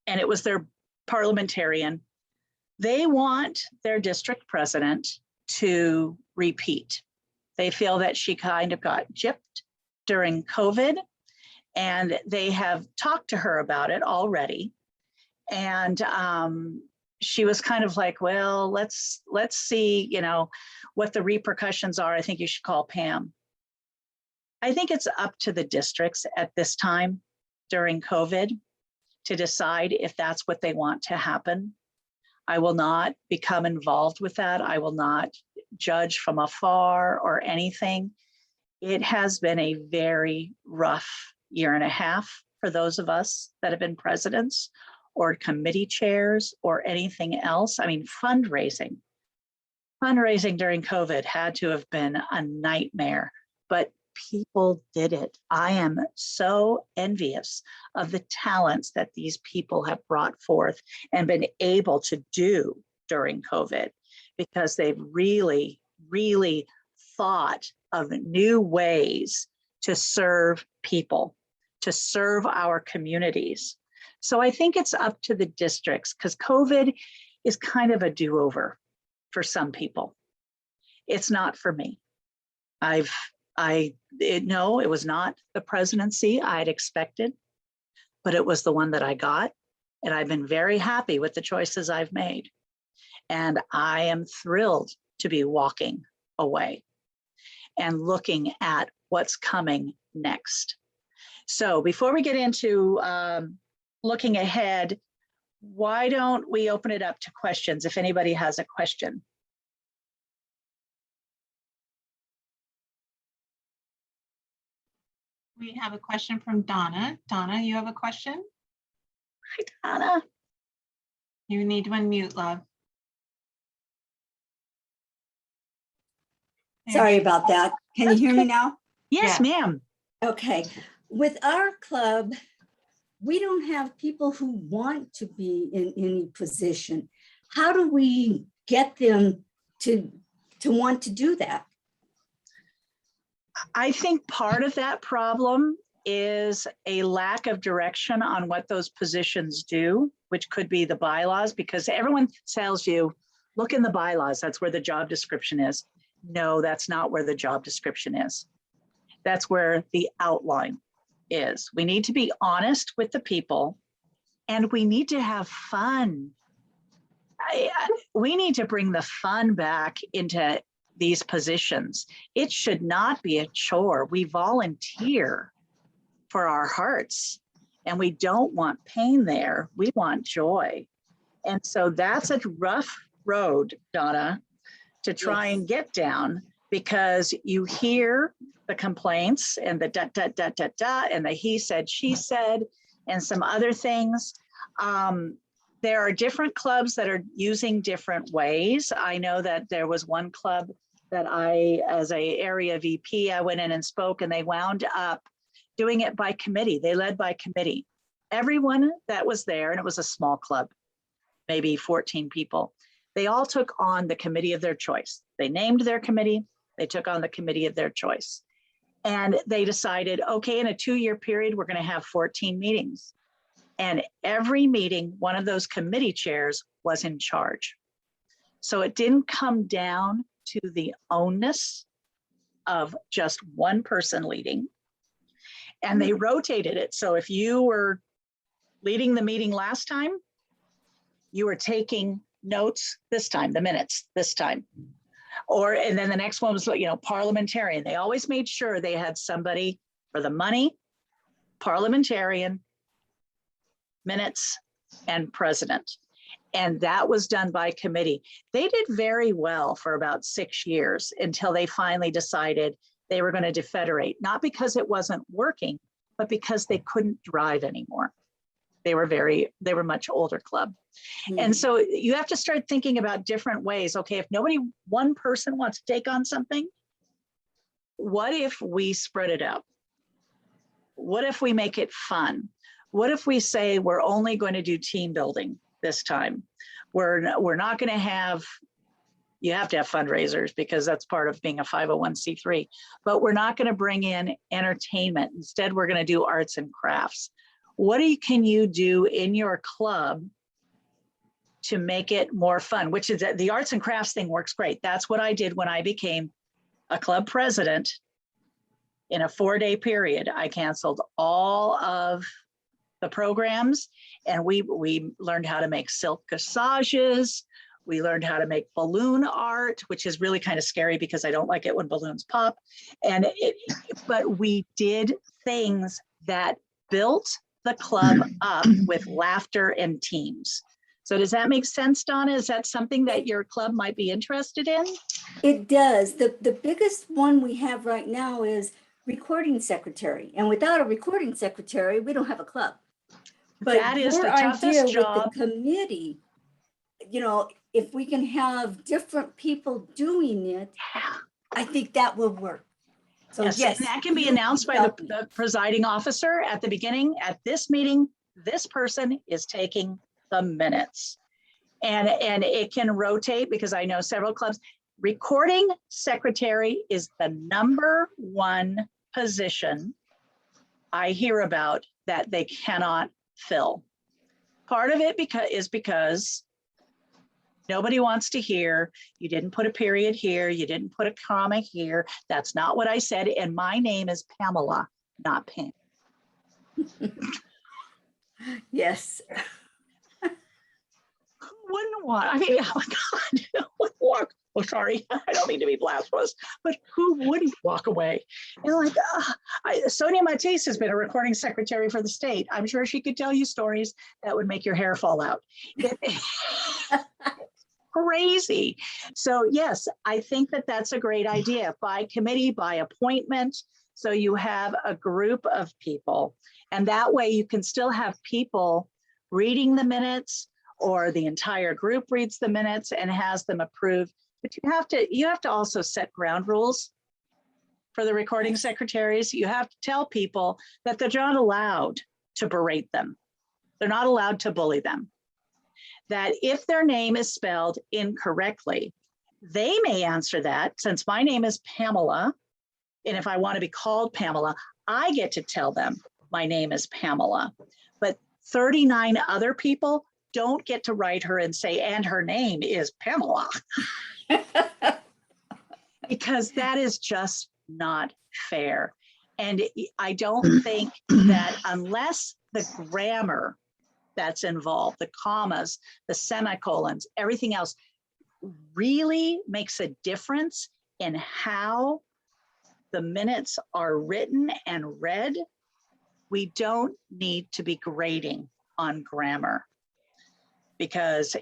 and it was their parliamentarian. They want their district president to repeat. They feel that she kind of got gypped during COVID, and they have talked to her about it already. And she was kind of like, well, let's see, you know, what the repercussions are. I think you should call Pam. I think it's up to the districts at this time during COVID to decide if that's what they want to happen. I will not become involved with that. I will not judge from afar or anything. It has been a very rough year and a half for those of us that have been presidents or committee chairs or anything else. I mean, fundraising during COVID had to have been a nightmare, but people did it. I am so envious of the talents that these people have brought forth and been able to do during COVID, because they've really, really thought of new ways to serve people, to serve our communities. So I think it's up to the districts, because COVID is kind of a do-over for some people. It's not for me. No, it was not the presidency I'd expected, but it was the one that I got. And I've been very happy with the choices I've made. And I am thrilled to be walking away and looking at what's coming next. So before we get into looking ahead, why don't we open it up to questions if anybody has a question? We have a question from Donna. Donna, you have a question? Hi, Donna. You need to unmute, love. Sorry about that. Can you hear me now? Yes, ma'am. Okay. With our club, we don't have people who want to be in any position. How do we get them to want to do that? I think part of that problem is a lack of direction on what those positions do, which could be the bylaws, because everyone tells you, look in the bylaws, that's where the job description is. No, that's not where the job description is. That's where the outline is. We need to be honest with the people, and we need to have fun. We need to bring the fun back into these positions. It should not be a chore. We volunteer for our hearts, and we don't want pain there. We want joy. And so that's a rough road, Donna, to try and get down, because you hear the complaints and the and the he said, she said, and some other things. There are different clubs that are using different ways. I know that there was one club that I, as a area VP, I went in and spoke, and they wound up doing it by committee. They led by committee. Everyone that was there, and it was a small club, maybe 14 people, they all took on the committee of their choice. They named their committee, they took on the committee of their choice. And they decided, okay, in a 2-year period, we're going to have 14 meetings. And every meeting, one of those committee chairs was in charge. So it didn't come down to the onus of just one person leading. And they rotated it. So if you were leading the meeting last time, you were taking notes this time, the minutes this time. And then the next one was, parliamentarian. They always made sure they had somebody for the money, parliamentarian, minutes, and president. And that was done by committee. They did very well for about 6 years until they finally decided they were going to defederate, not because it wasn't working, but because they couldn't drive anymore. They were much older club. And so you have to start thinking about different ways. Okay, if one person wants to take on something, what if we spread it out? What if we make it fun? What if we say we're only going to do team building this time? We're not going to have, you have to have fundraisers because that's part of being a 501c3, but we're not going to bring in entertainment. Instead, we're going to do arts and crafts. What can you do in your club to make it more fun? Which is the arts and crafts thing works great. That's what I did when I became a club president. In a 4-day period, I canceled all of the programs, and we learned how to make silk corsages. We learned how to make balloon art, which is really kind of scary because I don't like it when balloons pop. But we did things that built the club up with laughter and teams. So does that make sense, Donna? Is that something that your club might be interested in? It does. The biggest one we have right now is recording secretary. And without a recording secretary, we don't have a club. But that is the toughest job. With the committee, if we can have different people doing it, I think that will work. So yes, and that can be announced by the presiding officer at the beginning. At this meeting, this person is taking the minutes. And it can rotate because I know several clubs. Recording secretary is the #1 position I hear about that they cannot fill. Part of it is because nobody wants to hear, you didn't put a period here, you didn't put a comma here. That's not what I said. And my name is Pamela, not Pam. Yes. Who wouldn't want, oh my God, oh, sorry, I don't mean to be blasphemous, but who wouldn't walk away? And Sonia Matisse has been a recording secretary for the state. I'm sure she could tell you stories that would make your hair fall out. Crazy. So yes, I think that that's a great idea. By committee, by appointment. So you have a group of people, and that way you can still have people reading the minutes, or the entire group reads the minutes and has them approved. But you have to also set ground rules for the recording secretaries. You have to tell people that they're not allowed to berate them. They're not allowed to bully them. That if their name is spelled incorrectly, they may answer that. Since my name is Pamela, and if I want to be called Pamela, I get to tell them my name is Pamela. But 39 other people don't get to write her and say, and her name is Pamela. Because that is just not fair. And I don't think that unless the grammar that's involved, the commas, the semicolons, everything else really makes a difference in how the minutes are written and read, we don't need to be grading on grammar. Because,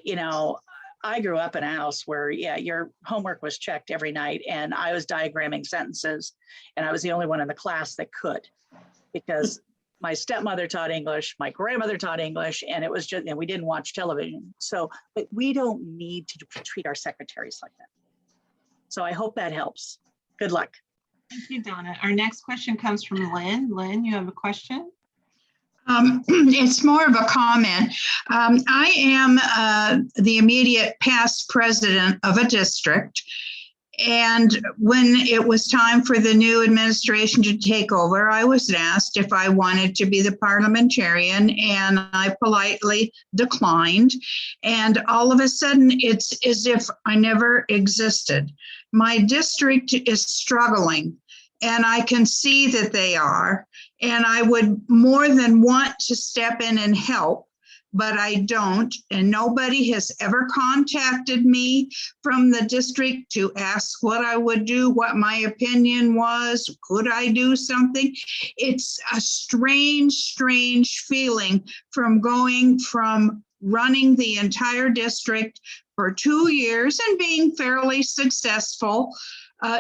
I grew up in a house where, yeah, your homework was checked every night, and I was diagramming sentences, and I was the only one in the class that could, because my stepmother taught English, my grandmother taught English, and it was just, and we didn't watch television. So, but we don't need to treat our secretaries like that. So I hope that helps. Good luck. Thank you, Donna. Our next question comes from Lynn. Lynn, you have a question? It's more of a comment. I am the immediate past president of a district. And when it was time for the new administration to take over, I was asked if I wanted to be the parliamentarian, and I politely declined. And all of a sudden, it's as if I never existed. My district is struggling, and I can see that they are. And I would more than want to step in and help, but I don't. And nobody has ever contacted me from the district to ask what I would do, what my opinion was, could I do something? It's a strange, strange feeling from going from running the entire district for 2 years and being fairly successful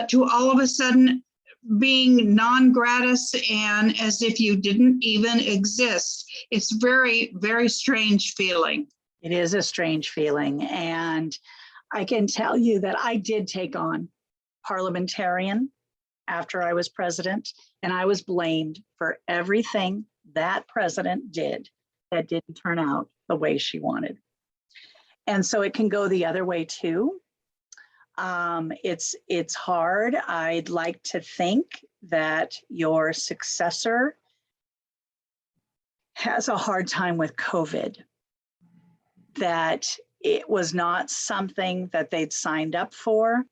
to all of a sudden being non-gratis and as if you didn't even exist. It's very, very strange feeling. It is a strange feeling. And I can tell you that I did take on parliamentarian after I was president, and I was blamed for everything that president did that didn't turn out the way she wanted. And so it can go the other way too. It's hard. I'd like to think that your successor has a hard time with COVID, that it was not something that they'd signed up for.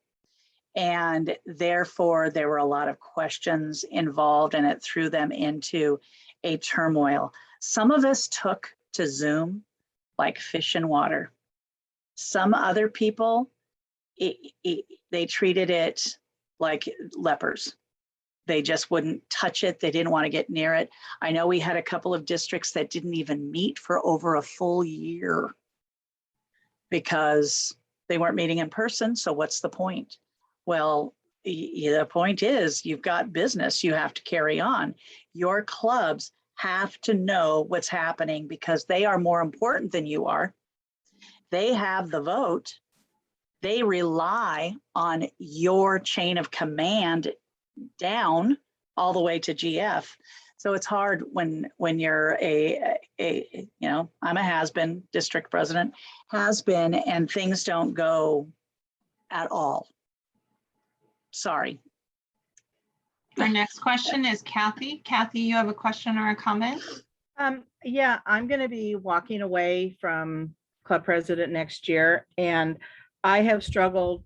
And therefore, there were a lot of questions involved, and it threw them into a turmoil. Some of us took to Zoom like fish in water. Some other people, they treated it like lepers. They just wouldn't touch it. They didn't want to get near it. I know we had a couple of districts that didn't even meet for over a full year because they weren't meeting in person. So what's the point? Well, the point is you've got business you have to carry on. Your clubs have to know what's happening because they are more important than you are. They have the vote. They rely on your chain of command down all the way to GF. So it's hard when you're I'm a has-been district president, has-been, and things don't go at all. Sorry. Our next question is Kathy. Kathy, you have a question or a comment? Yeah, I'm going to be walking away from club president next year, and I have struggled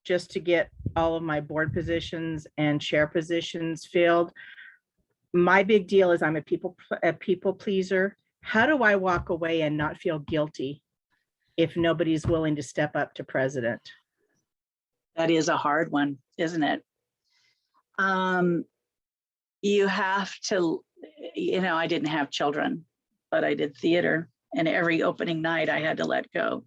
just to get all of my board positions and chair positions filled. My big deal is I'm a people pleaser. How do I walk away and not feel guilty if nobody's willing to step up to president? That is a hard one, isn't it? You have to, I didn't have children, but I did theater, and every opening night I had to let go.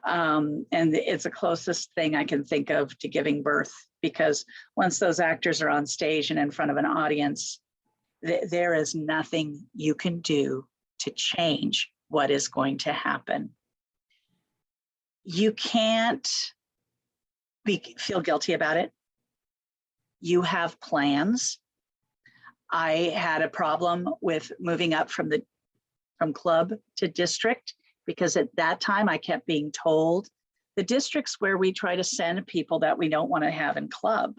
And it's the closest thing I can think of to giving birth, because once those actors are on stage and in front of an audience, there is nothing you can do to change what is going to happen. You can't feel guilty about it. You have plans. I had a problem with moving up from club to district, because at that time I kept being told the districts where we try to send people that we don't want to have in club.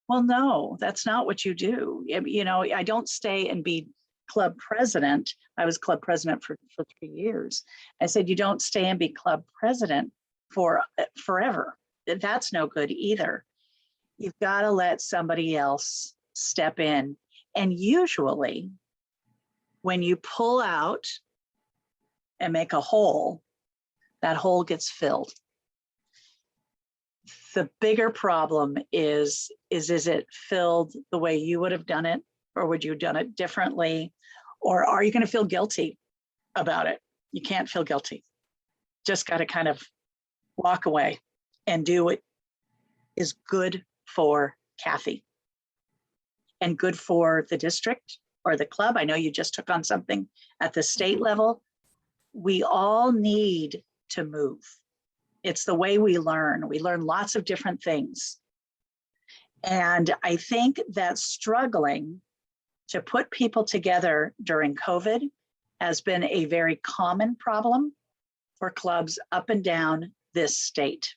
Well, no, that's not what you do. I don't stay and be club president. I was club president for 3 years. I said, you don't stay and be club president for forever. That's no good either. You've got to let somebody else step in. And usually when you pull out and make a hole, that hole gets filled. The bigger problem is it filled the way you would have done it, or would you have done it differently? Or are you going to feel guilty about it? You can't feel guilty. Just got to kind of walk away and do what is good for Kathy and good for the district or the club. I know you just took on something at the state level. We all need to move. It's the way we learn. We learn lots of different things. And I think that struggling to put people together during COVID has been a very common problem for clubs up and down this state.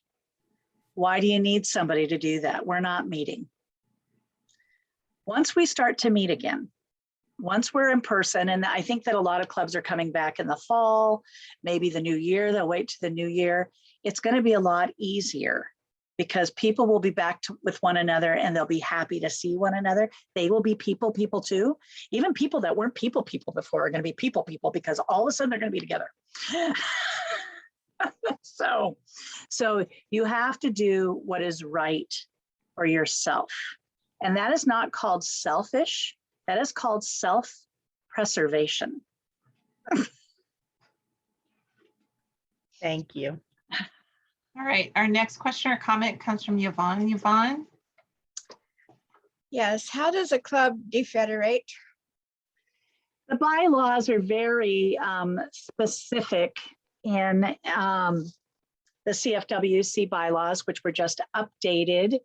Why do you need somebody to do that? We're not meeting. Once we start to meet again, once we're in person, and I think that a lot of clubs are coming back in the fall, maybe the new year, they'll wait to the new year. It's going to be a lot easier because people will be back with one another and they'll be happy to see one another. They will be people too. Even people that weren't people before are going to be people because all of a sudden they're going to be together. So you have to do what is right for yourself. And that is not called selfish. That is called self-preservation. Thank you. All right, our next question or comment comes from Yvonne. Yvonne? Yes, how does a club defederate? The bylaws are very specific in the CFWC bylaws, which were just updated.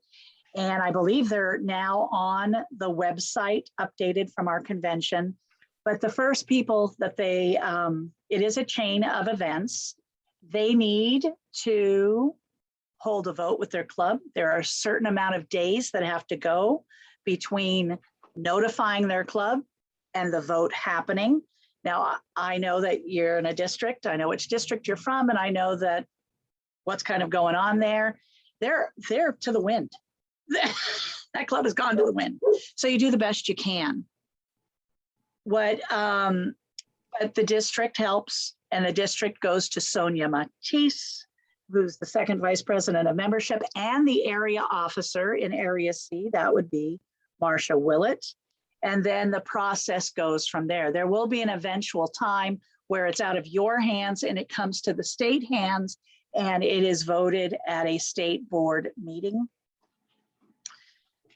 And I believe they're now on the website, updated from our convention. But the first people that it is a chain of events. They need to hold a vote with their club. There are a certain amount of days that have to go between notifying their club and the vote happening. Now, I know that you're in a district. I know which district you're from, and I know that what's kind of going on there. They're to the wind. That club has gone to the wind. So you do the best you can. But the district helps, and the district goes to Sonia Matisse, who's the second vice president of membership, and the area officer in Area C, that would be Marsha Willett. And then the process goes from there. There will be an eventual time where it's out of your hands and it comes to the state hands, and it is voted at a state board meeting.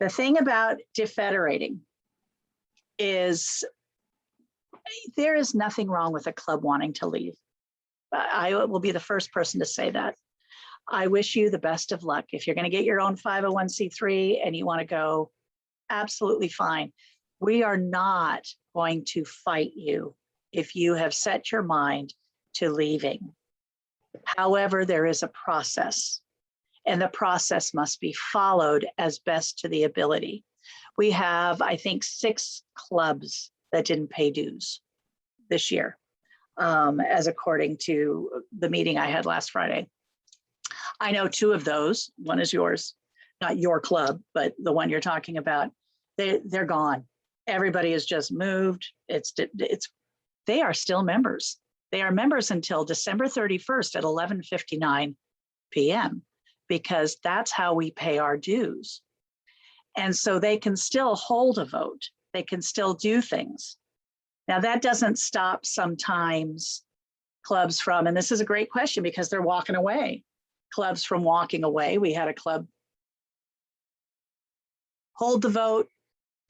The thing about defederating is there is nothing wrong with a club wanting to leave. I will be the first person to say that. I wish you the best of luck. If you're going to get your own 501c3 and you want to go, absolutely fine. We are not going to fight you if you have set your mind to leaving. However, there is a process, and the process must be followed as best to the ability. We have, I think, 6 clubs that didn't pay dues this year, as according to the meeting I had last Friday. I know 2 of those. One is yours, not your club, but the one you're talking about. They're gone. Everybody has just moved. They are still members. They are members until December 31st at 11:59 p.m. because that's how we pay our dues. And so they can still hold a vote. They can still do things. Now that doesn't stop sometimes clubs from, and this is a great question because they're walking away, clubs from walking away. We had a club hold the vote,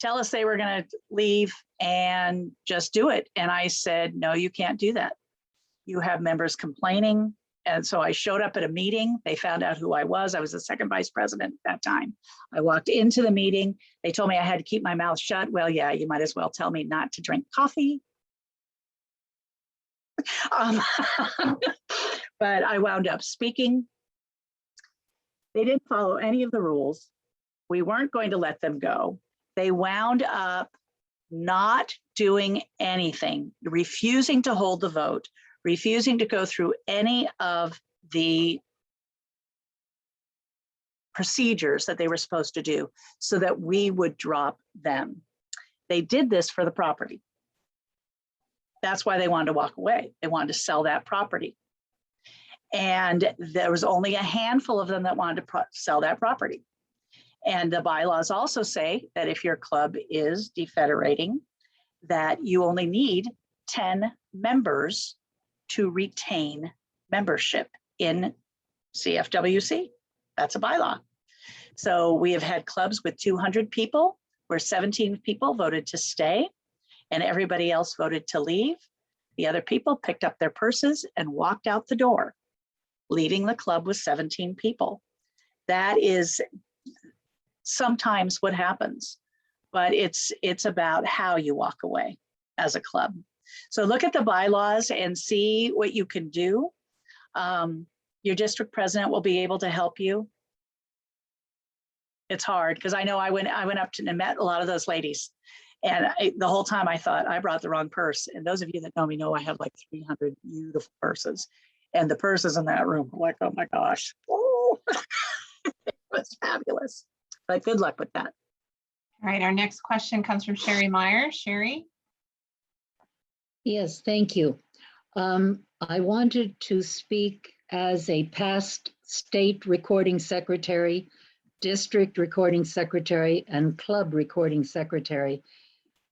tell us they were going to leave and just do it. And I said, no, you can't do that. You have members complaining. And so I showed up at a meeting. They found out who I was. I was the second vice president at that time. I walked into the meeting. They told me I had to keep my mouth shut. Well, yeah, you might as well tell me not to drink coffee. But I wound up speaking. They didn't follow any of the rules. We weren't going to let them go. They wound up not doing anything, refusing to hold the vote, refusing to go through any of the procedures that they were supposed to do so that we would drop them. They did this for the property. That's why they wanted to walk away. They wanted to sell that property. And there was only a handful of them that wanted to sell that property. And the bylaws also say that if your club is defederating, that you only need 10 members to retain membership in CFWC. That's a bylaw. So we have had clubs with 200 people where 17 people voted to stay and everybody else voted to leave. The other people picked up their purses and walked out the door, leaving the club with 17 people. That is sometimes what happens, but it's about how you walk away as a club. So look at the bylaws and see what you can do. Your district president will be able to help you. It's hard because I know I went up to and met a lot of those ladies, and the whole time I thought I brought the wrong purse. And those of you that know me know I have like 300 beautiful purses, and the purses in that room, like, oh my gosh, oh, it was fabulous. But good luck with that. All right, our next question comes from Sherry Meyer. Sherry? Yes, thank you. I wanted to speak as a past state recording secretary, district recording secretary, and club recording secretary,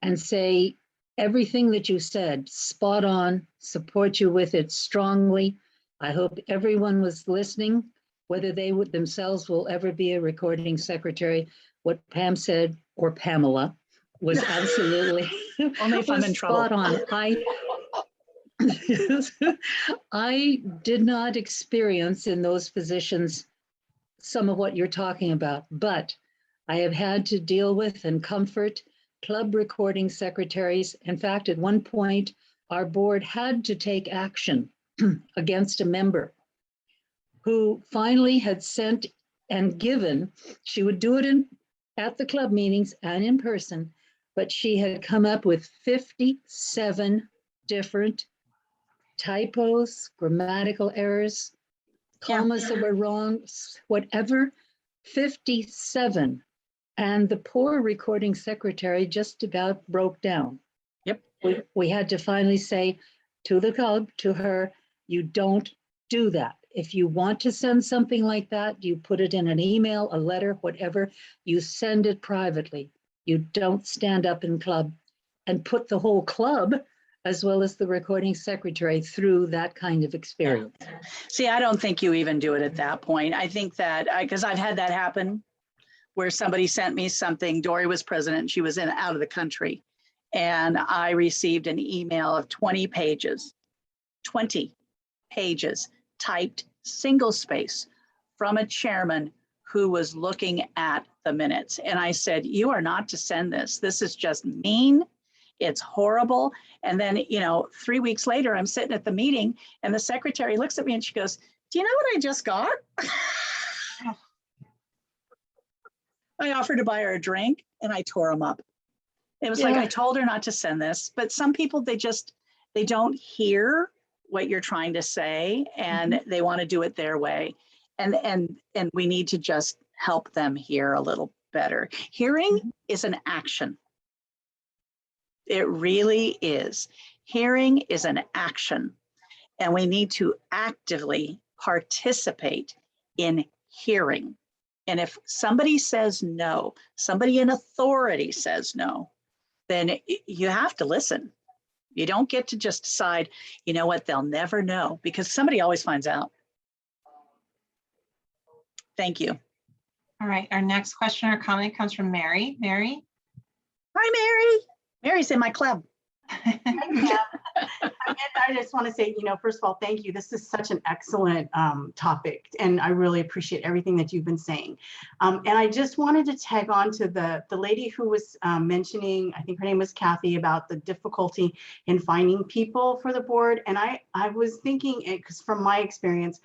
and say everything that you said, spot on, support you with it strongly. I hope everyone was listening, whether they would themselves will ever be a recording secretary. What Pam said, or Pamela, was absolutely Only if I'm in trouble. spot on. I did not experience in those positions some of what you're talking about, but I have had to deal with and comfort club recording secretaries. In fact, at one point, our board had to take action against a member who finally had sent and given, she would do it at the club meetings and in person, but she had come up with 57 different typos, grammatical errors, commas that were wrong, whatever, 57. And the poor recording secretary just about broke down. Yep. We had to finally say to the club, to her, you don't do that. If you want to send something like that, you put it in an email, a letter, whatever, you send it privately. You don't stand up in club and put the whole club as well as the recording secretary through that kind of experience. See, I don't think you even do it at that point. I think that, because I've had that happen where somebody sent me something, Dory was president, she was out of the country, and I received an email of 20 pages typed single space from a chairman who was looking at the minutes. And I said, you are not to send this. This is just mean. It's horrible. And then, 3 weeks later, I'm sitting at the meeting and the secretary looks at me and she goes, do you know what I just got? I offered to buy her a drink and I tore them up. It was like, I told her not to send this, but some people, they don't hear what you're trying to say and they want to do it their way. And we need to just help them hear a little better. Hearing is an action. It really is. Hearing is an action, and we need to actively participate in hearing. And if somebody says no, somebody in authority says no, then you have to listen. You don't get to just decide, you know what, they'll never know, because somebody always finds out. Thank you. All right, our next question or comment comes from Mary. Mary? Hi, Mary. Mary's in my club. I just want to say, first of all, thank you. This is such an excellent topic, and I really appreciate everything that you've been saying. And I just wanted to tag on to the lady who was mentioning, I think her name was Kathy, about the difficulty in finding people for the board. And I was thinking, because from my experience,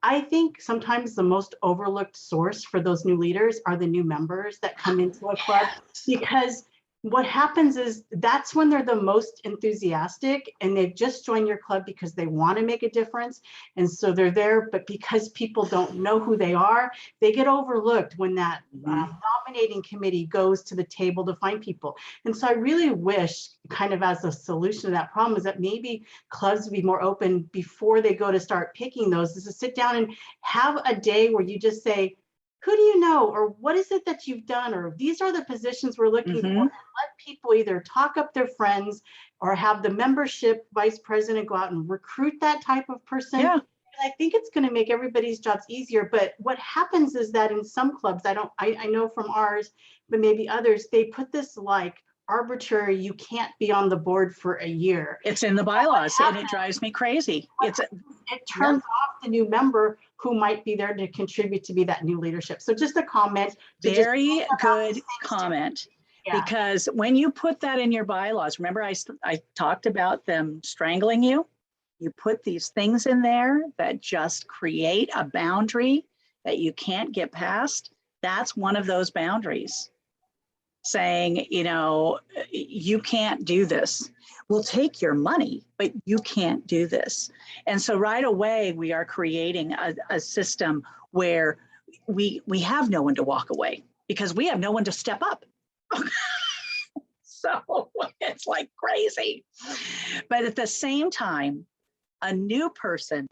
I think sometimes the most overlooked source for those new leaders are the new members that come into a club, because what happens is that's when they're the most enthusiastic and they've just joined your club because they want to make a difference. And so they're there, but because people don't know who they are, they get overlooked when that nominating committee goes to the table to find people. And so I really wish, kind of as a solution to that problem, is that maybe clubs would be more open before they go to start picking those, is to sit down and have a day where you just say, who do you know, or what is it that you've done, or these are the positions we're looking for, and let people either talk up their friends or have the membership vice president go out and recruit that type of person. I think it's going to make everybody's jobs easier. But what happens is that in some clubs, I know from ours, but maybe others, they put this like arbitrary, you can't be on the board for a year. It's in the bylaws and it drives me crazy. It turns off the new member who might be there to contribute to be that new leadership. So just a comment. Very good comment. Yeah. Because when you put that in your bylaws, remember I talked about them strangling you? You put these things in there that just create a boundary that you can't get past. That's one of those boundaries. Saying, you know, you can't do this. We'll take your money, but you can't do this. And so right away, we are creating a system where we have no one to walk away because we have no one to step up. So it's like crazy. But at the same time, a new person,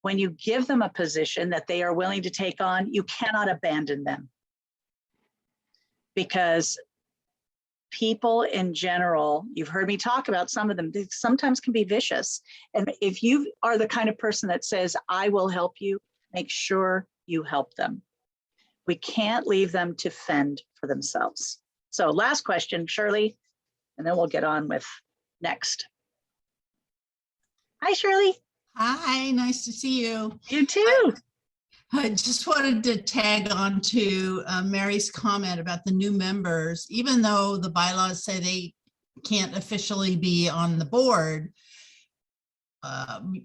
when you give them a position that they are willing to take on, you cannot abandon them. Because people in general, you've heard me talk about some of them, they sometimes can be vicious. And if you are the kind of person that says, I will help you, make sure you help them. We can't leave them to fend for themselves. So last question, Shirley, and then we'll get on with next. Hi, Shirley. Hi, nice to see you. You too. I just wanted to tag on to Mary's comment about the new members. Even though the bylaws say they can't officially be on the board,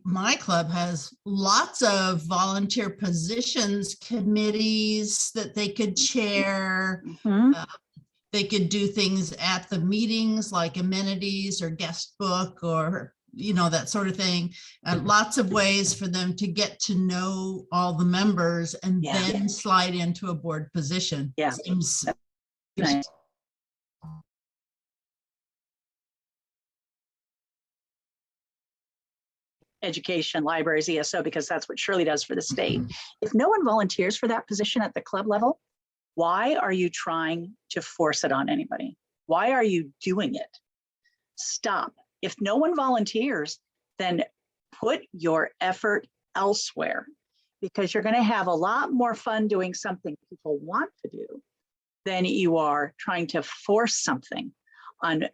my club has lots of volunteer positions, committees that they could chair. They could do things at the meetings like amenities or guest book or that sort of thing. Lots of ways for them to get to know all the members and then slide into a board position. Yeah. Seems Nice. Education, libraries, ESO, because that's what Shirley does for the state. If no one volunteers for that position at the club level, why are you trying to force it on anybody? Why are you doing it? Stop. If no one volunteers, then put your effort elsewhere because you're going to have a lot more fun doing something people want to do than you are trying to force something on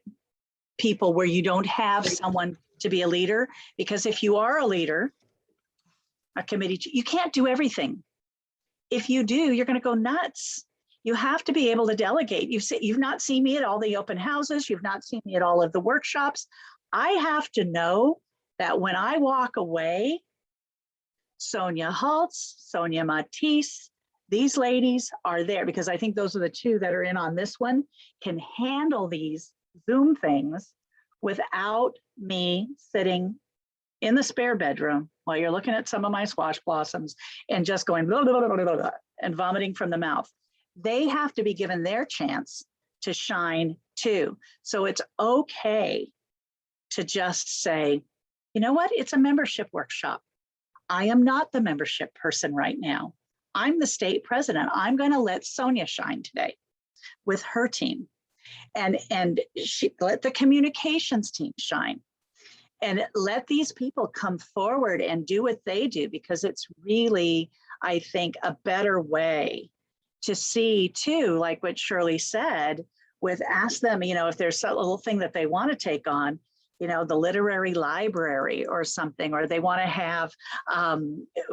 people where you don't have someone to be a leader. Because if you are a leader, a committee, you can't do everything. If you do, you're going to go nuts. You have to be able to delegate. You've not seen me at all the open houses. You've not seen me at all of the workshops. I have to know that when I walk away, Sonia Holtz, Sonia Matisse, these ladies are there because I think those are the two that are in on this one, can handle these Zoom things without me sitting in the spare bedroom while you're looking at some of my squash blossoms and just going blah, blah, blah, blah, blah, and vomiting from the mouth. They have to be given their chance to shine too. So it's okay to just say, you know what, it's a membership workshop. I am not the membership person right now. I'm the state president. I'm going to let Sonia shine today with her team. And she let the communications team shine. And let these people come forward and do what they do, because it's really, I think, a better way to see too, like what Shirley said, with ask them, if there's a little thing that they want to take on, the literary library or something, or they want to have,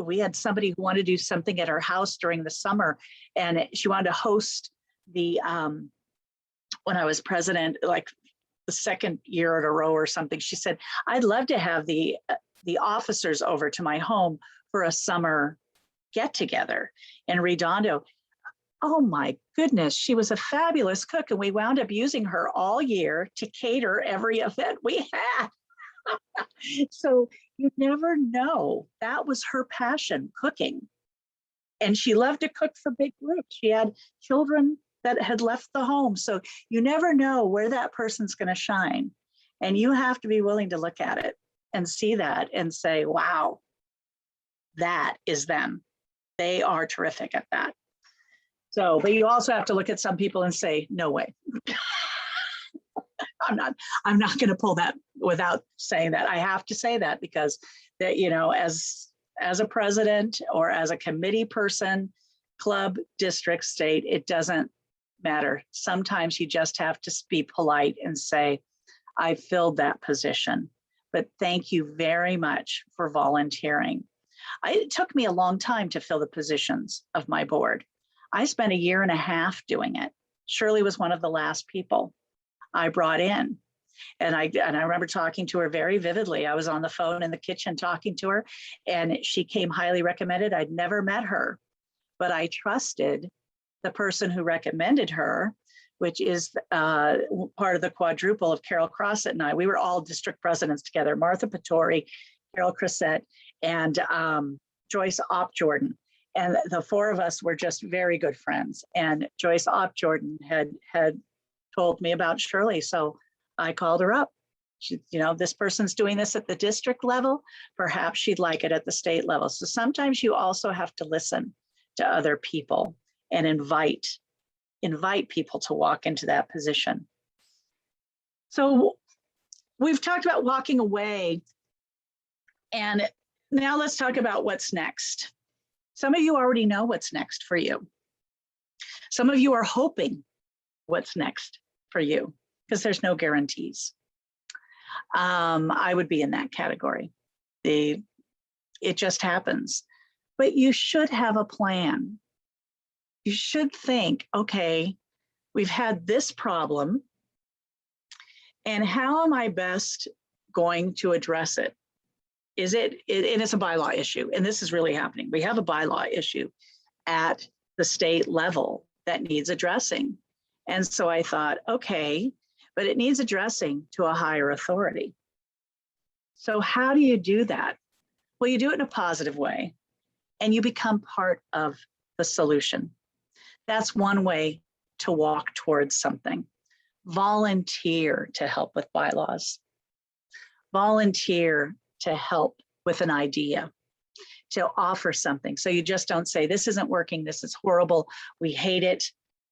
we had somebody who wanted to do something at her house during the summer, and she wanted to host the, when I was president, like the second year in a row or something, she said, I'd love to have the officers over to my home for a summer get together in Redondo. Oh my goodness, she was a fabulous cook, and we wound up using her all year to cater every event we had. So you never know. That was her passion, cooking. And she loved to cook for big groups. She had children that had left the home. So you never know where that person's going to shine. And you have to be willing to look at it and see that and say, wow, that is them. They are terrific at that. So, but you also have to look at some people and say, no way. I'm not going to pull that without saying that. I have to say that because that, as a president or as a committee person, club, district, state, it doesn't matter. Sometimes you just have to be polite and say, I filled that position, but thank you very much for volunteering. It took me a long time to fill the positions of my board. I spent 1.5 years doing it. Shirley was one of the last people I brought in. And I remember talking to her very vividly. I was on the phone in the kitchen talking to her, and she came highly recommended. I'd never met her, but I trusted the person who recommended her, which is part of the quadruple of Carol Crossett and I. We were all district presidents together, Martha Patori, Carol Crossett, and Joyce Opjordan. And the 4 of us were just very good friends. And Joyce Opjordan had told me about Shirley. So I called her up. She, this person's doing this at the district level. Perhaps she'd like it at the state level. So sometimes you also have to listen to other people and invite people to walk into that position. So we've talked about walking away. And now let's talk about what's next. Some of you already know what's next for you. Some of you are hoping what's next for you, because there's no guarantees. I would be in that category. It just happens. But you should have a plan. You should think, okay, we've had this problem, and how am I best going to address it? And it's a bylaw issue, and this is really happening. We have a bylaw issue at the state level that needs addressing. And so I thought, okay, but it needs addressing to a higher authority. So how do you do that? Well, you do it in a positive way, and you become part of the solution. That's one way to walk towards something. Volunteer to help with bylaws. Volunteer to help with an idea, to offer something. So you just don't say, this isn't working, this is horrible, we hate it,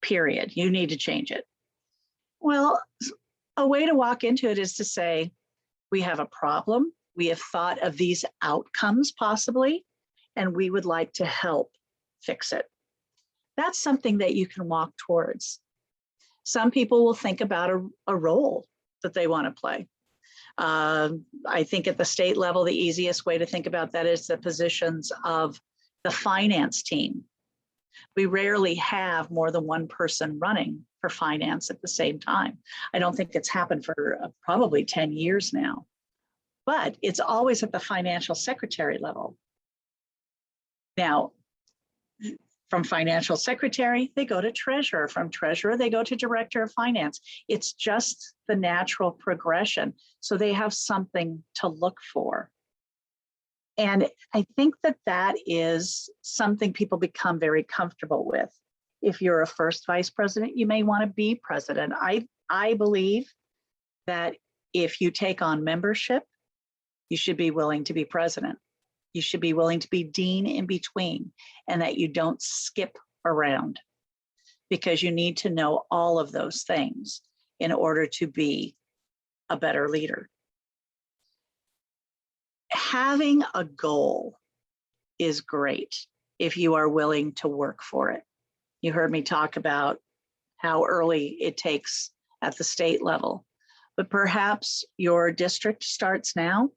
period. You need to change it. Well, a way to walk into it is to say, we have a problem, we have thought of these outcomes possibly, and we would like to help fix it. That's something that you can walk towards. Some people will think about a role that they want to play. I think at the state level, the easiest way to think about that is the positions of the finance team. We rarely have more than one person running for finance at the same time. I don't think it's happened for probably 10 years now, but it's always at the financial secretary level. Now, from financial secretary, they go to treasurer. From treasurer, they go to director of finance. It's just the natural progression. So they have something to look for. And I think that is something people become very comfortable with. If you're a first vice president, you may want to be president. I believe that if you take on membership, you should be willing to be president. You should be willing to be dean in between, and that you don't skip around, because you need to know all of those things in order to be a better leader. Having a goal is great if you are willing to work for it. You heard me talk about how early it takes at the state level, but perhaps your district starts now.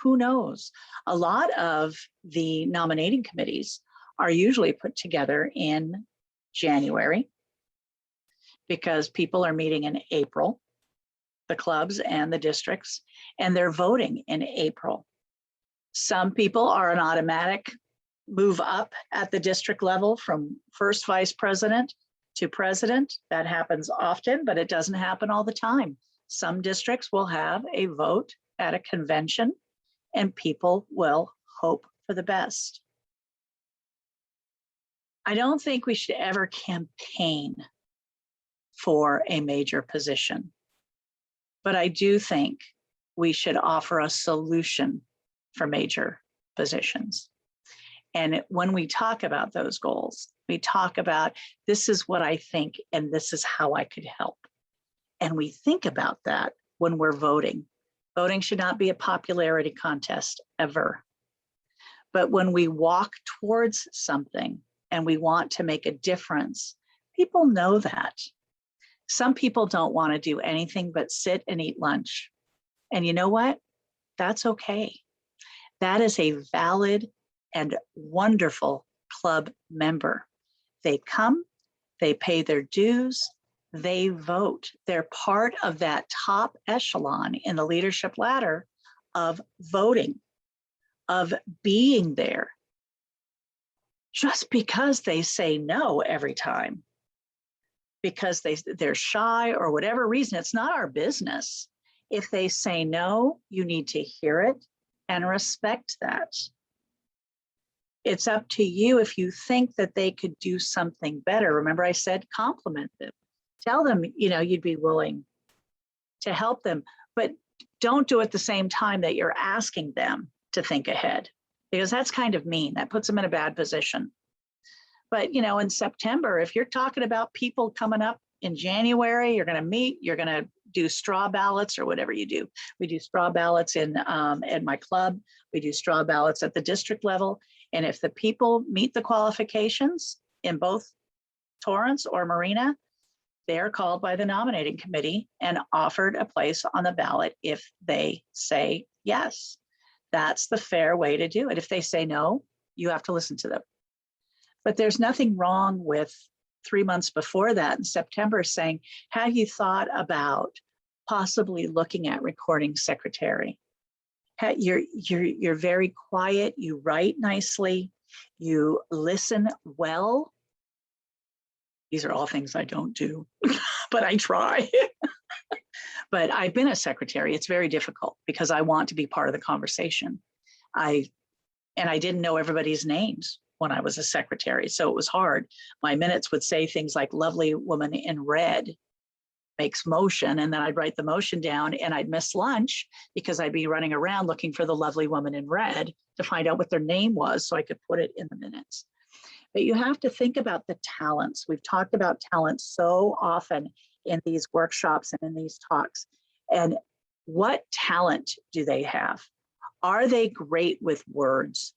Who knows? A lot of the nominating committees are usually put together in January, because people are meeting in April, the clubs and the districts, and they're voting in April. Some people are an automatic move up at the district level from first vice president to president. That happens often, but it doesn't happen all the time. Some districts will have a vote at a convention, and people will hope for the best. I don't think we should ever campaign for a major position, but I do think we should offer a solution for major positions. And when we talk about those goals, we talk about, this is what I think, and this is how I could help. And we think about that when we're voting. Voting should not be a popularity contest ever. But when we walk towards something and we want to make a difference, people know that. Some people don't want to do anything but sit and eat lunch. And you know what? That's okay. That is a valid and wonderful club member. They come, they pay their dues, they vote. They're part of that top echelon in the leadership ladder of voting, of being there. Just because they say no every time, because they're shy or whatever reason, it's not our business. If they say no, you need to hear it and respect that. It's up to you if you think that they could do something better. Remember, I said compliment them. Tell them, you'd be willing to help them, but don't do it at the same time that you're asking them to think ahead, because that's kind of mean. That puts them in a bad position. But, in September, if you're talking about people coming up in January, you're going to meet, you're going to do straw ballots or whatever you do. We do straw ballots at my club. We do straw ballots at the district level. And if the people meet the qualifications in both Torrance or Marina, they're called by the nominating committee and offered a place on the ballot if they say yes. That's the fair way to do it. If they say no, you have to listen to them. But there's nothing wrong with 3 months before that in September saying, have you thought about possibly looking at recording secretary? You're very quiet, you write nicely, you listen well. These are all things I don't do, but I try. But I've been a secretary. It's very difficult because I want to be part of the conversation. I didn't know everybody's names when I was a secretary, so it was hard. My minutes would say things like lovely woman in red makes motion, and then I'd write the motion down and I'd miss lunch because I'd be running around looking for the lovely woman in red to find out what their name was so I could put it in the minutes. But you have to think about the talents. We've talked about talents so often in these workshops and in these talks. And what talent do they have? Are they great with words?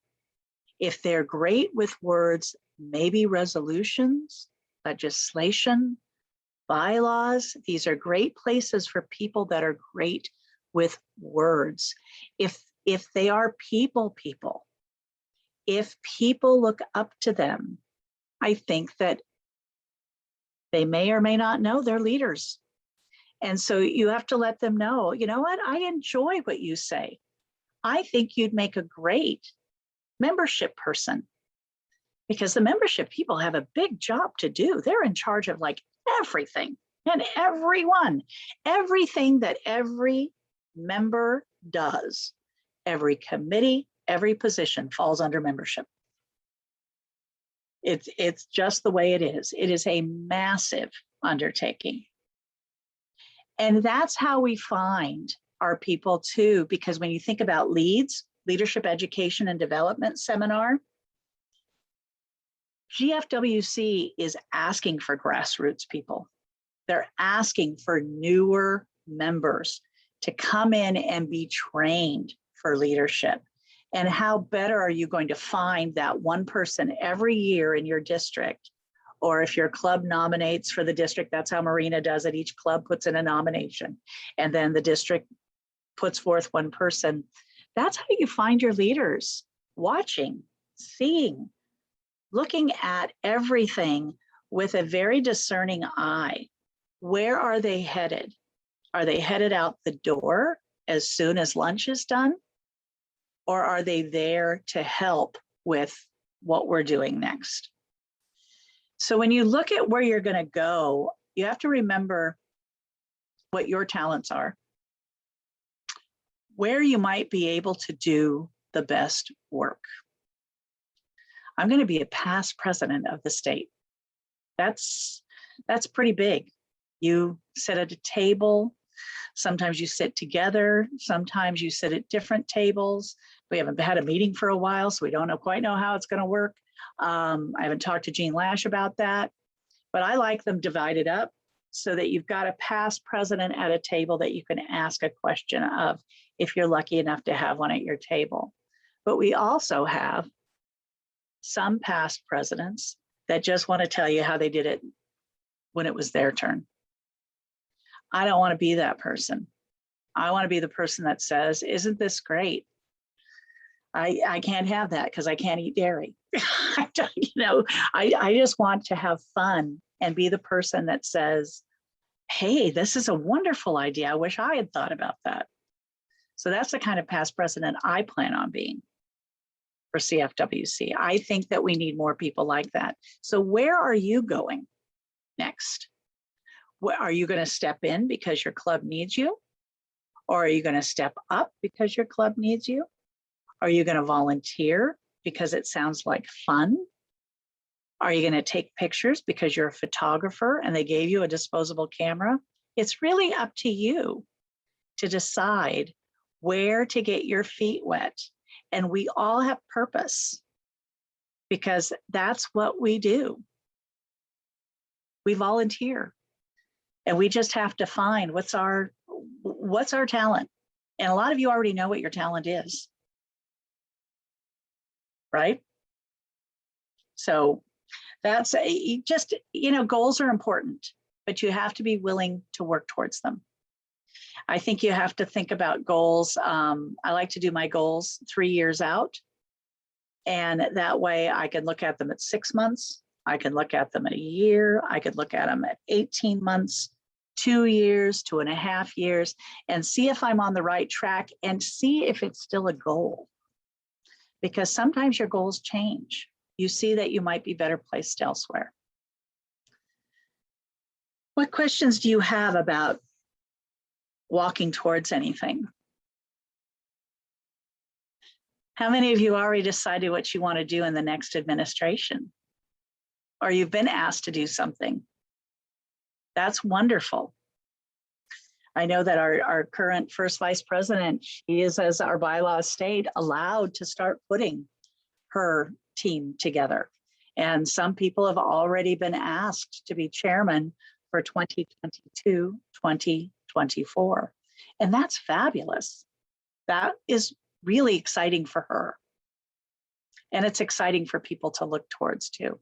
If they're great with words, maybe resolutions, legislation, bylaws, these are great places for people that are great with words. If they are people, if people look up to them, I think that they may or may not know they're leaders. And so you have to let them know, you know what, I enjoy what you say. I think you'd make a great membership person, because the membership people have a big job to do. They're in charge of like everything and everyone, everything that every member does, every committee, every position falls under membership. It's just the way it is. It is a massive undertaking. And that's how we find our people too, because when you think about LEADS, Leadership Education and Development Seminar, GFWC is asking for grassroots people. They're asking for newer members to come in and be trained for leadership. And how better are you going to find that one person every year in your district? Or if your club nominates for the district, that's how Marina does it. Each club puts in a nomination and then the district puts forth one person. That's how you find your leaders, watching, seeing, looking at everything with a very discerning eye. Where are they headed? Are they headed out the door as soon as lunch is done? Or are they there to help with what we're doing next? So when you look at where you're going to go, you have to remember what your talents are, where you might be able to do the best work. I'm going to be a past president of the state. That's pretty big. You sit at a table. Sometimes you sit together. Sometimes you sit at different tables. We haven't had a meeting for a while, so we don't quite know how it's going to work. I haven't talked to Jean Lash about that, but I like them divided up so that you've got a past president at a table that you can ask a question of if you're lucky enough to have one at your table. But we also have some past presidents that just want to tell you how they did it when it was their turn. I don't want to be that person. I want to be the person that says, isn't this great? I can't have that because I can't eat dairy. I just want to have fun and be the person that says, hey, this is a wonderful idea. I wish I had thought about that. So that's the kind of past president I plan on being for CFWC. I think that we need more people like that. So where are you going next? Are you going to step in because your club needs you? Or are you going to step up because your club needs you? Are you going to volunteer because it sounds like fun? Are you going to take pictures because you're a photographer and they gave you a disposable camera? It's really up to you to decide where to get your feet wet. And we all have purpose because that's what we do. We volunteer and we just have to find what's our talent. And a lot of you already know what your talent is, right? So that's goals are important, but you have to be willing to work towards them. I think you have to think about goals. I like to do my goals 3 years out. And that way I can look at them at 6 months. I can look at them at a year. I could look at them at 18 months, 2 years, 2.5 years, and see if I'm on the right track and see if it's still a goal. Because sometimes your goals change. You see that you might be better placed elsewhere. What questions do you have about walking towards anything? How many of you already decided what you want to do in the next administration? Or you've been asked to do something? That's wonderful. I know that our current first vice president, she is, as our bylaws state, allowed to start putting her team together. And some people have already been asked to be chairman for 2022, 2024. And that's fabulous. That is really exciting for her. And it's exciting for people to look towards too,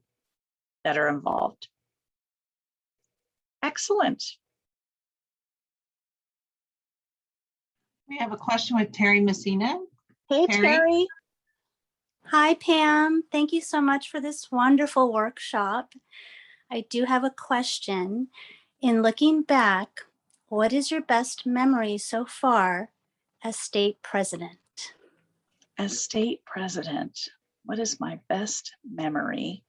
that are involved. Excellent. We have a question with Terry Messina. Hey, Terry. Terry. Hi, Pam. Thank you so much for this wonderful workshop. I do have a question. In looking back, what is your best memory so far as state president? As state president, what is my best memory?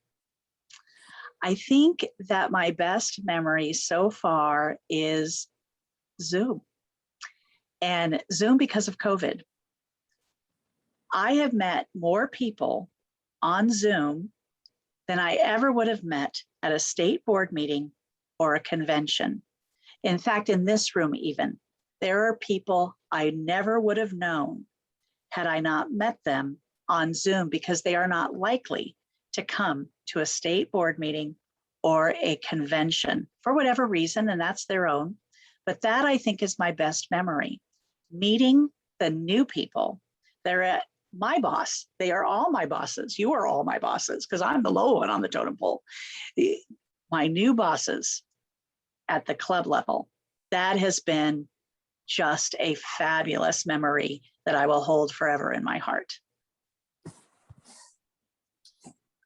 I think that my best memory so far is Zoom. And Zoom because of COVID. I have met more people on Zoom than I ever would have met at a state board meeting or a convention. In fact, in this room even, there are people I never would have known had I not met them on Zoom because they are not likely to come to a state board meeting or a convention for whatever reason, and that's their own. But that I think is my best memory. Meeting the new people. They're at my boss. They are all my bosses. You are all my bosses because I'm the low one on the totem pole. My new bosses at the club level. That has been just a fabulous memory that I will hold forever in my heart.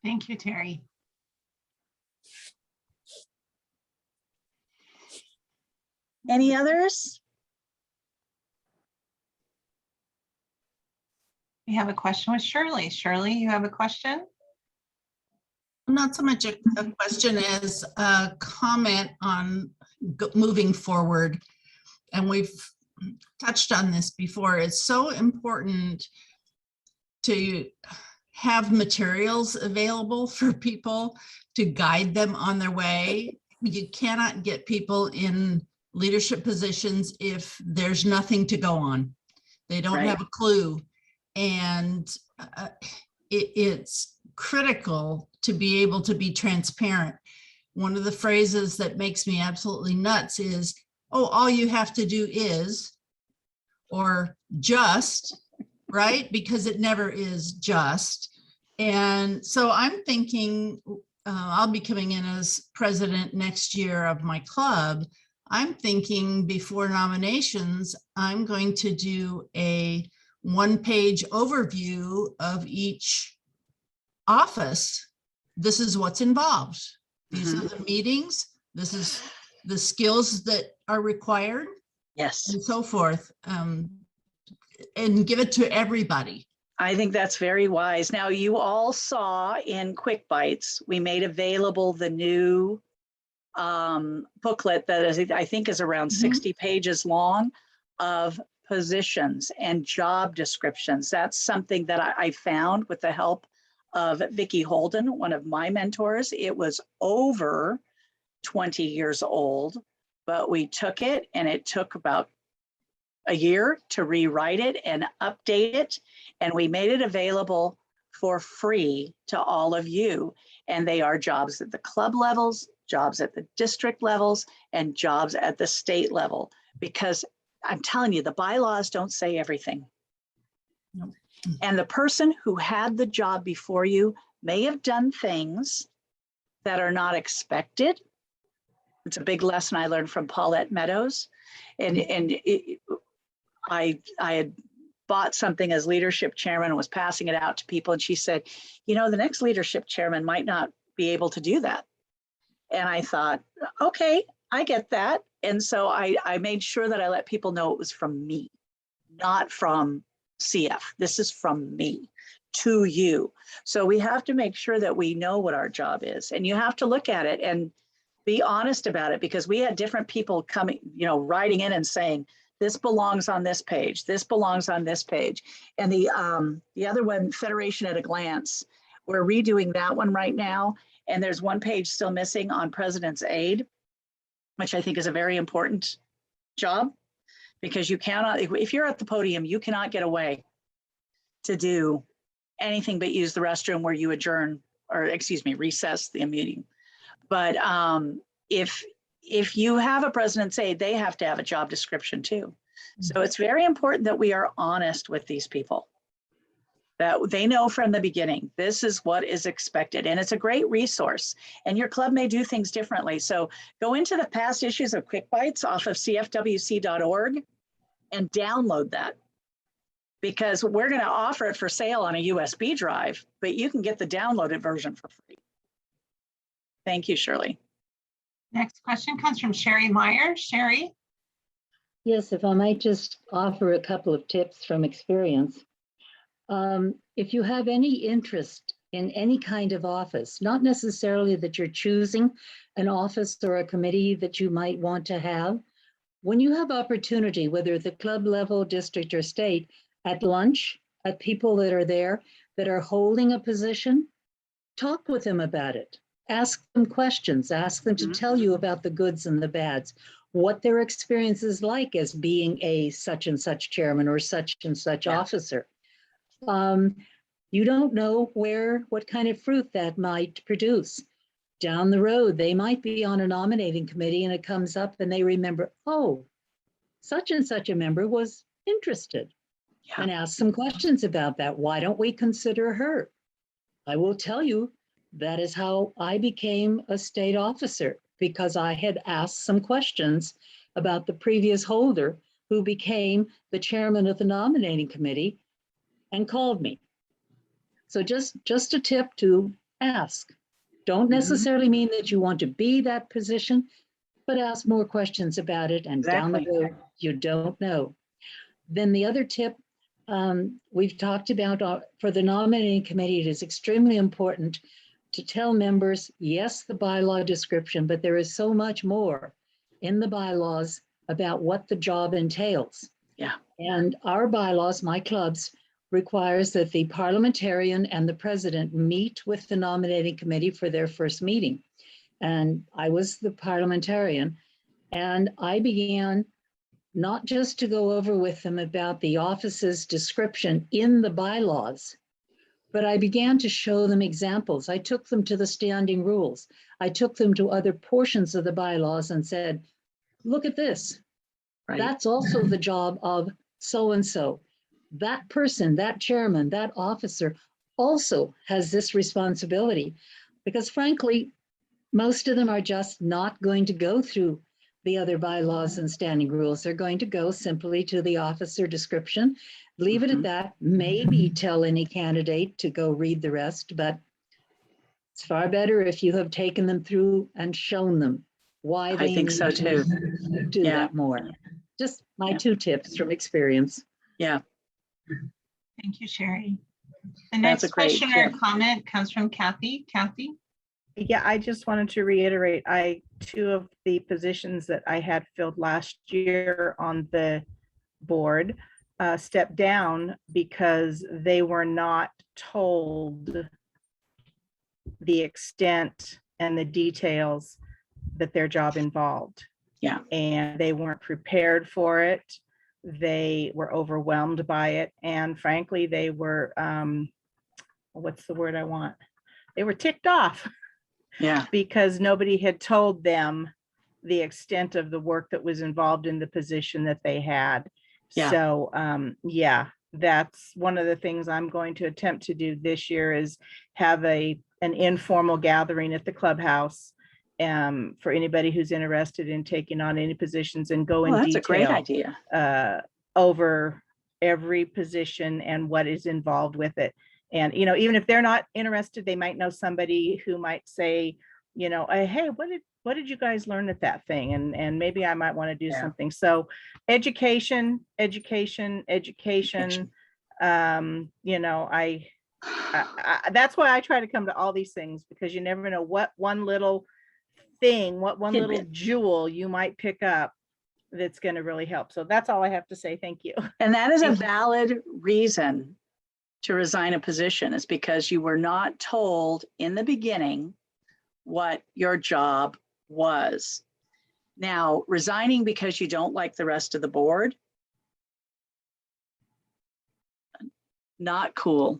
Thank you, Terry. Any others? We have a question with Shirley. Shirley, you have a question? Not so much a question as a comment on moving forward. And we've touched on this before. It's so important to have materials available for people to guide them on their way. You cannot get people in leadership positions if there's nothing to go on. They don't have a clue. And it's critical to be able to be transparent. One of the phrases that makes me absolutely nuts is, oh, all you have to do is, or just, right? Because it never is just. And so I'm thinking, I'll be coming in as president next year of my club. I'm thinking before nominations, I'm going to do a one-page overview of each office. This is what's involved. These are the meetings. This is the skills that are required. Yes. And so forth. And give it to everybody. I think that's very wise. Now, you all saw in Quick Bites, we made available the new booklet that is, I think is around 60 pages long of positions and job descriptions. That's something that I found with the help of Vicki Holden, one of my mentors. It was over 20 years old, but we took it and it took about a year to rewrite it and update it. And we made it available for free to all of you. And they are jobs at the club levels, jobs at the district levels, and jobs at the state level. Because I'm telling you, the bylaws don't say everything. Nope. And the person who had the job before you may have done things that are not expected. It's a big lesson I learned from Paulette Meadows. I had bought something as leadership chairman and was passing it out to people. And she said, you know, the next leadership chairman might not be able to do that. And I thought, okay, I get that. And so I made sure that I let people know it was from me, not from CF. This is from me to you. So we have to make sure that we know what our job is. And you have to look at it and be honest about it, because we had different people coming, you know, writing in and saying, this belongs on this page. This belongs on this page. And the other one, Federation at a Glance, we're redoing that one right now. And there's one page still missing on President's Aid, which I think is a very important job, because you cannot, if you're at the podium, you cannot get away to do anything but use the restroom where you adjourn, or excuse me, recess the meeting. But if you have a President's Aid, they have to have a job description too. So it's very important that we are honest with these people, that they know from the beginning, this is what is expected. And it's a great resource. And your club may do things differently. So go into the past issues of Quick Bites off of cfwc.org and download that, because we're going to offer it for sale on a USB drive, but you can get the downloaded version for free. Thank you, Shirley. Next question comes from Sherry Meyer. Sherry? Yes, if I might just offer a couple of tips from experience. If you have any interest in any kind of office, not necessarily that you're choosing an office or a committee that you might want to have, when you have opportunity, whether at the club level, district, or state, at lunch, at people that are there that are holding a position, talk with them about it. Ask them questions, ask them to tell you about the goods and the bads, what their experience is like as being a such and such chairman or such and such officer. You don't know what kind of fruit that might produce. Down the road, they might be on a nominating committee and it comes up and they remember, oh, such and such a member was interested, and ask some questions about that. Why don't we consider her? I will tell you, that is how I became a state officer, because I had asked some questions about the previous holder who became the chairman of the nominating committee and called me. So just a tip to ask. Don't necessarily mean that you want to be that position, but ask more questions about it, and down the road, you don't know. Then the other tip we've talked about for the nominating committee, it is extremely important to tell members, yes, the bylaw description, but there is so much more in the bylaws about what the job entails. Yeah. And our bylaws, my clubs, requires that the parliamentarian and the president meet with the nominating committee for their first meeting. And I was the parliamentarian, and I began not just to go over with them about the office's description in the bylaws, but I began to show them examples. I took them to the standing rules. I took them to other portions of the bylaws and said, look at this. Right. That's also the job of so-and-so. that person, that chairman, that officer also has this responsibility. Because frankly, most of them are just not going to go through the other bylaws and standing rules. They're going to go simply to the officer description, leave it at that, maybe tell any candidate to go read the rest, but it's far better if you have taken them through and shown them why they think need so to too. do Yeah. that more. Just my Yeah. 2 tips from experience. Yeah, Thank you, Sherry. The That's a next great question or tip. comment comes from Kathy. Kathy? Yeah, I just wanted to reiterate, two of the positions that I had filled last year on the board stepped down because they were not told the extent and the details that their job involved. Yeah. And they weren't prepared for it. They were overwhelmed by it. And frankly, they were, what's the word I want? They were ticked off. Yeah. Because nobody had told them the extent of the work that was involved in the position that they had. Yeah. So, yeah, that's one of the things I'm going to attempt to do this year is have an informal gathering at the clubhouse for anybody who's interested in taking on any positions and go in Well, that's a great detail idea. over every position and what is involved with it. And, you know, even if they're not interested, they might know somebody who might say, you know, hey, what did you guys learn at that thing? And maybe I might want to do something. So education. You know, I that's why I try to come to all these things, because you never know what one little thing, what one little jewel you might pick up that's going to really help. So that's all I have to say. Thank you. And that is a valid reason to resign a position, is because you were not told in the beginning what your job was. Now, resigning because you don't like the rest of the board, not cool.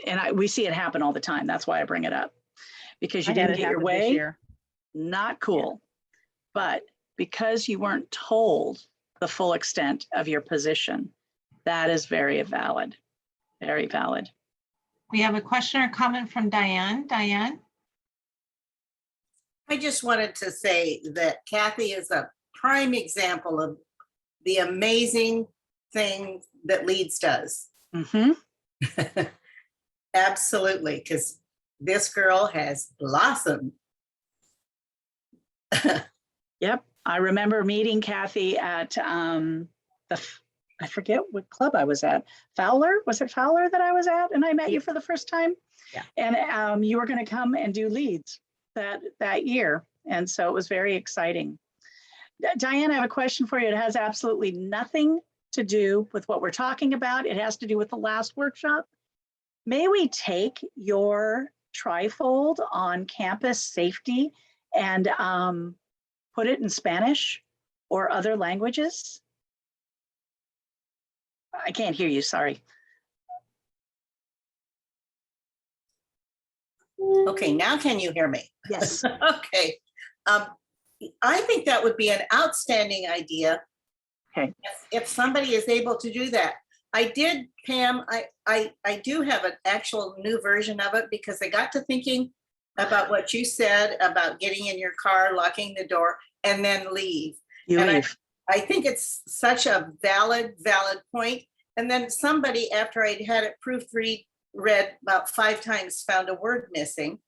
And we see it happen all the time. That's why I bring it up, because you didn't get your way. Not cool. But because you weren't told the full extent of your position, that is very valid. Very valid. We have a question or comment from Diane. Diane? I just wanted to say that Kathy is a prime example of the amazing thing that Leeds does. Mm-hmm. Absolutely, because this girl has blossomed. Yep. I remember meeting Kathy at I forget what club I was at. Fowler? Was it Fowler that I was at? And I met you for the first time? Yeah. And you were going to come and do Leeds that year. And so it was very exciting. Diane, I have a question for you. It has absolutely nothing to do with what we're talking about. It has to do with the last workshop. May we take your trifold on campus safety and put it in Spanish or other languages? I can't hear you, sorry. Okay, now can you hear me? Yes. Okay. I think that would be an outstanding idea. Okay. If somebody is able to do that. I did, Pam, I do have an actual new version of it, because I got to thinking about what you said about getting in your car, locking the door, and then leave. I think it's such a valid point. And then somebody, after I'd had it proofread about 5 times, found a word missing.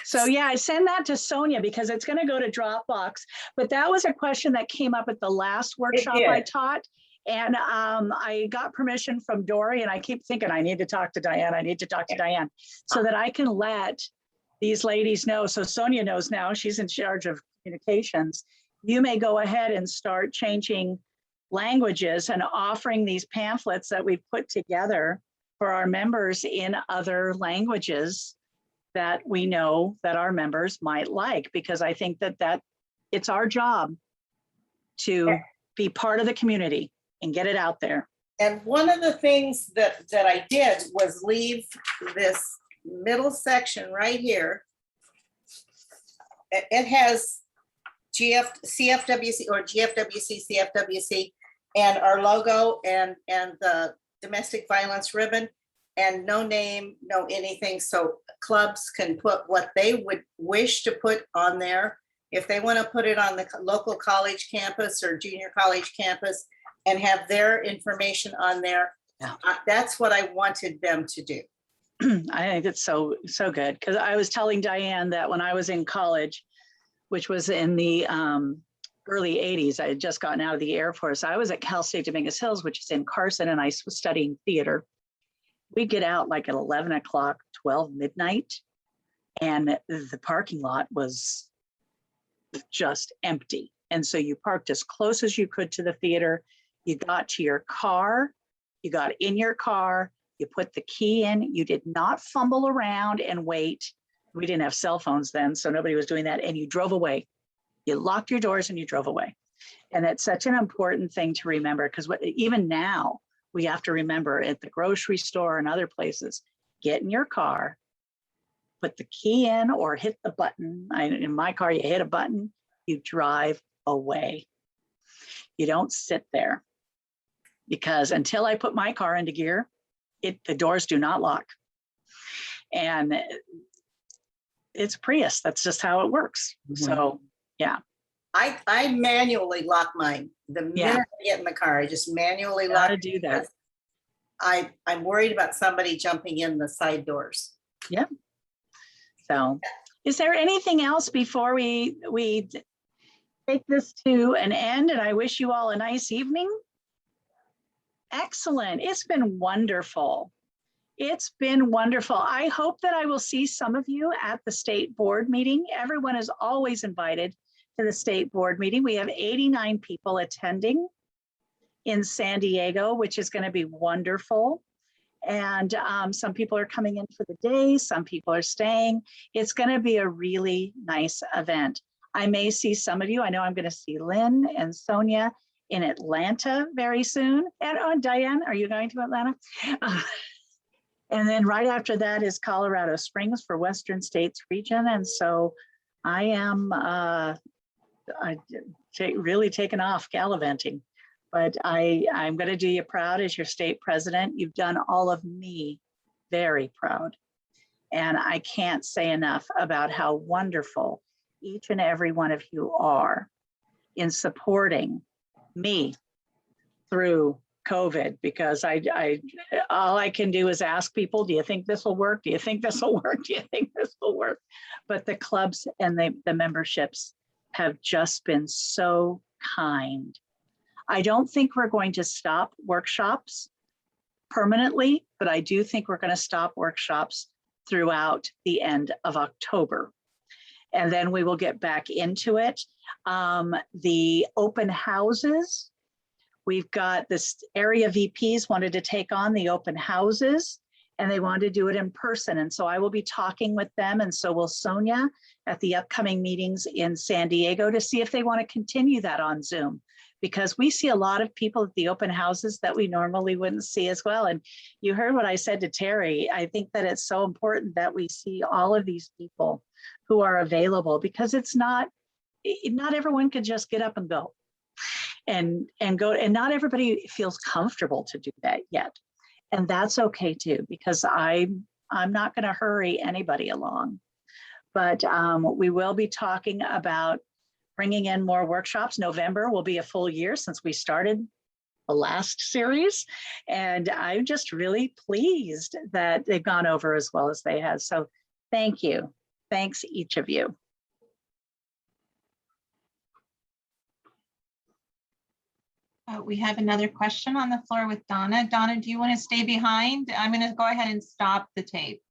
So yeah, I send that to Sonia because it's going to go to Dropbox. But that was a question that came up at the last workshop I taught. And I got permission from Dory, and I keep thinking I need to talk to Diane. I need to talk to Diane so that I can let these ladies know. So Sonia knows now, she's in charge of communications. You may go ahead and start changing languages and offering these pamphlets that we've put together for our members in other languages that we know that our members might like, because I think that it's our job to be part of the community and get it out there. And one of the things that I did was leave this middle section right here. It has CFWC or GFWC, CFWC, and our logo and the domestic violence ribbon, and no name, no anything. So clubs can put what they would wish to put on there. If they want to put it on the local college campus or junior college campus and have their information on there, that's what I wanted them to do. I think it's so good, because I was telling Diane that when I was in college, which was in the early 80s, I had just gotten out of the Air Force. I was at Cal State Dominguez Hills, which is in Carson, and I was studying theater. We'd get out like at 11 o'clock, 12 midnight, and the parking lot was just empty. And so you parked as close as you could to the theater. You got to your car, you got in your car, you put the key in, you did not fumble around and wait. We didn't have cell phones then, so nobody was doing that. And you drove away. You locked your doors and you drove away. And that's such an important thing to remember, because even now we have to remember at the grocery store and other places, get in your car, put the key in or hit the button. In my car, you hit a button, you drive away. You don't sit there, because until I put my car into gear, the doors do not lock. And it's Prius. That's just how it works. Mm-hmm. So, yeah. I manually lock mine. The minute I get in the car, I just manually lock. Gotta do that. I'm worried about somebody jumping in the side doors. Yeah. So, is there anything else before we take this to an end? And I wish you all a nice evening. Excellent. It's been wonderful. It's been wonderful. I hope that I will see some of you at the state board meeting. Everyone is always invited to the state board meeting. We have 89 people attending in San Diego, which is going to be wonderful. And some people are coming in for the day, some people are staying. It's going to be a really nice event. I may see some of you. I know I'm going to see Lynn and Sonia in Atlanta very soon. And Diane, are you going to Atlanta? And then right after that is Colorado Springs for Western States region. And so I am really taken off gallivanting. But I'm going to do you proud as your state president. You've done all of me very proud. And I can't say enough about how wonderful each and every one of you are in supporting me through COVID, because all I can do is ask people, do you think this will work? Do you think this will work? Do you think this will work? But the clubs and the memberships have just been so kind. I don't think we're going to stop workshops permanently, but I do think we're going to stop workshops throughout the end of October. And then we will get back into it. The open houses, we've got this area VPs wanted to take on the open houses, and they wanted to do it in person. And so I will be talking with them, and so will Sonia at the upcoming meetings in San Diego to see if they want to continue that on Zoom, because we see a lot of people at the open houses that we normally wouldn't see as well. And you heard what I said to Terry. I think that it's so important that we see all of these people who are available, because it's not everyone can just get up and go and go, and not everybody feels comfortable to do that yet. And that's okay too, because I'm not going to hurry anybody along. But we will be talking about bringing in more workshops. November will be a full year since we started the last series. And I'm just really pleased that they've gone over as well as they have. So thank you. Thanks, each of you. We have another question on the floor with Donna. Donna, do you want to stay behind? I'm going to go ahead and stop the tape.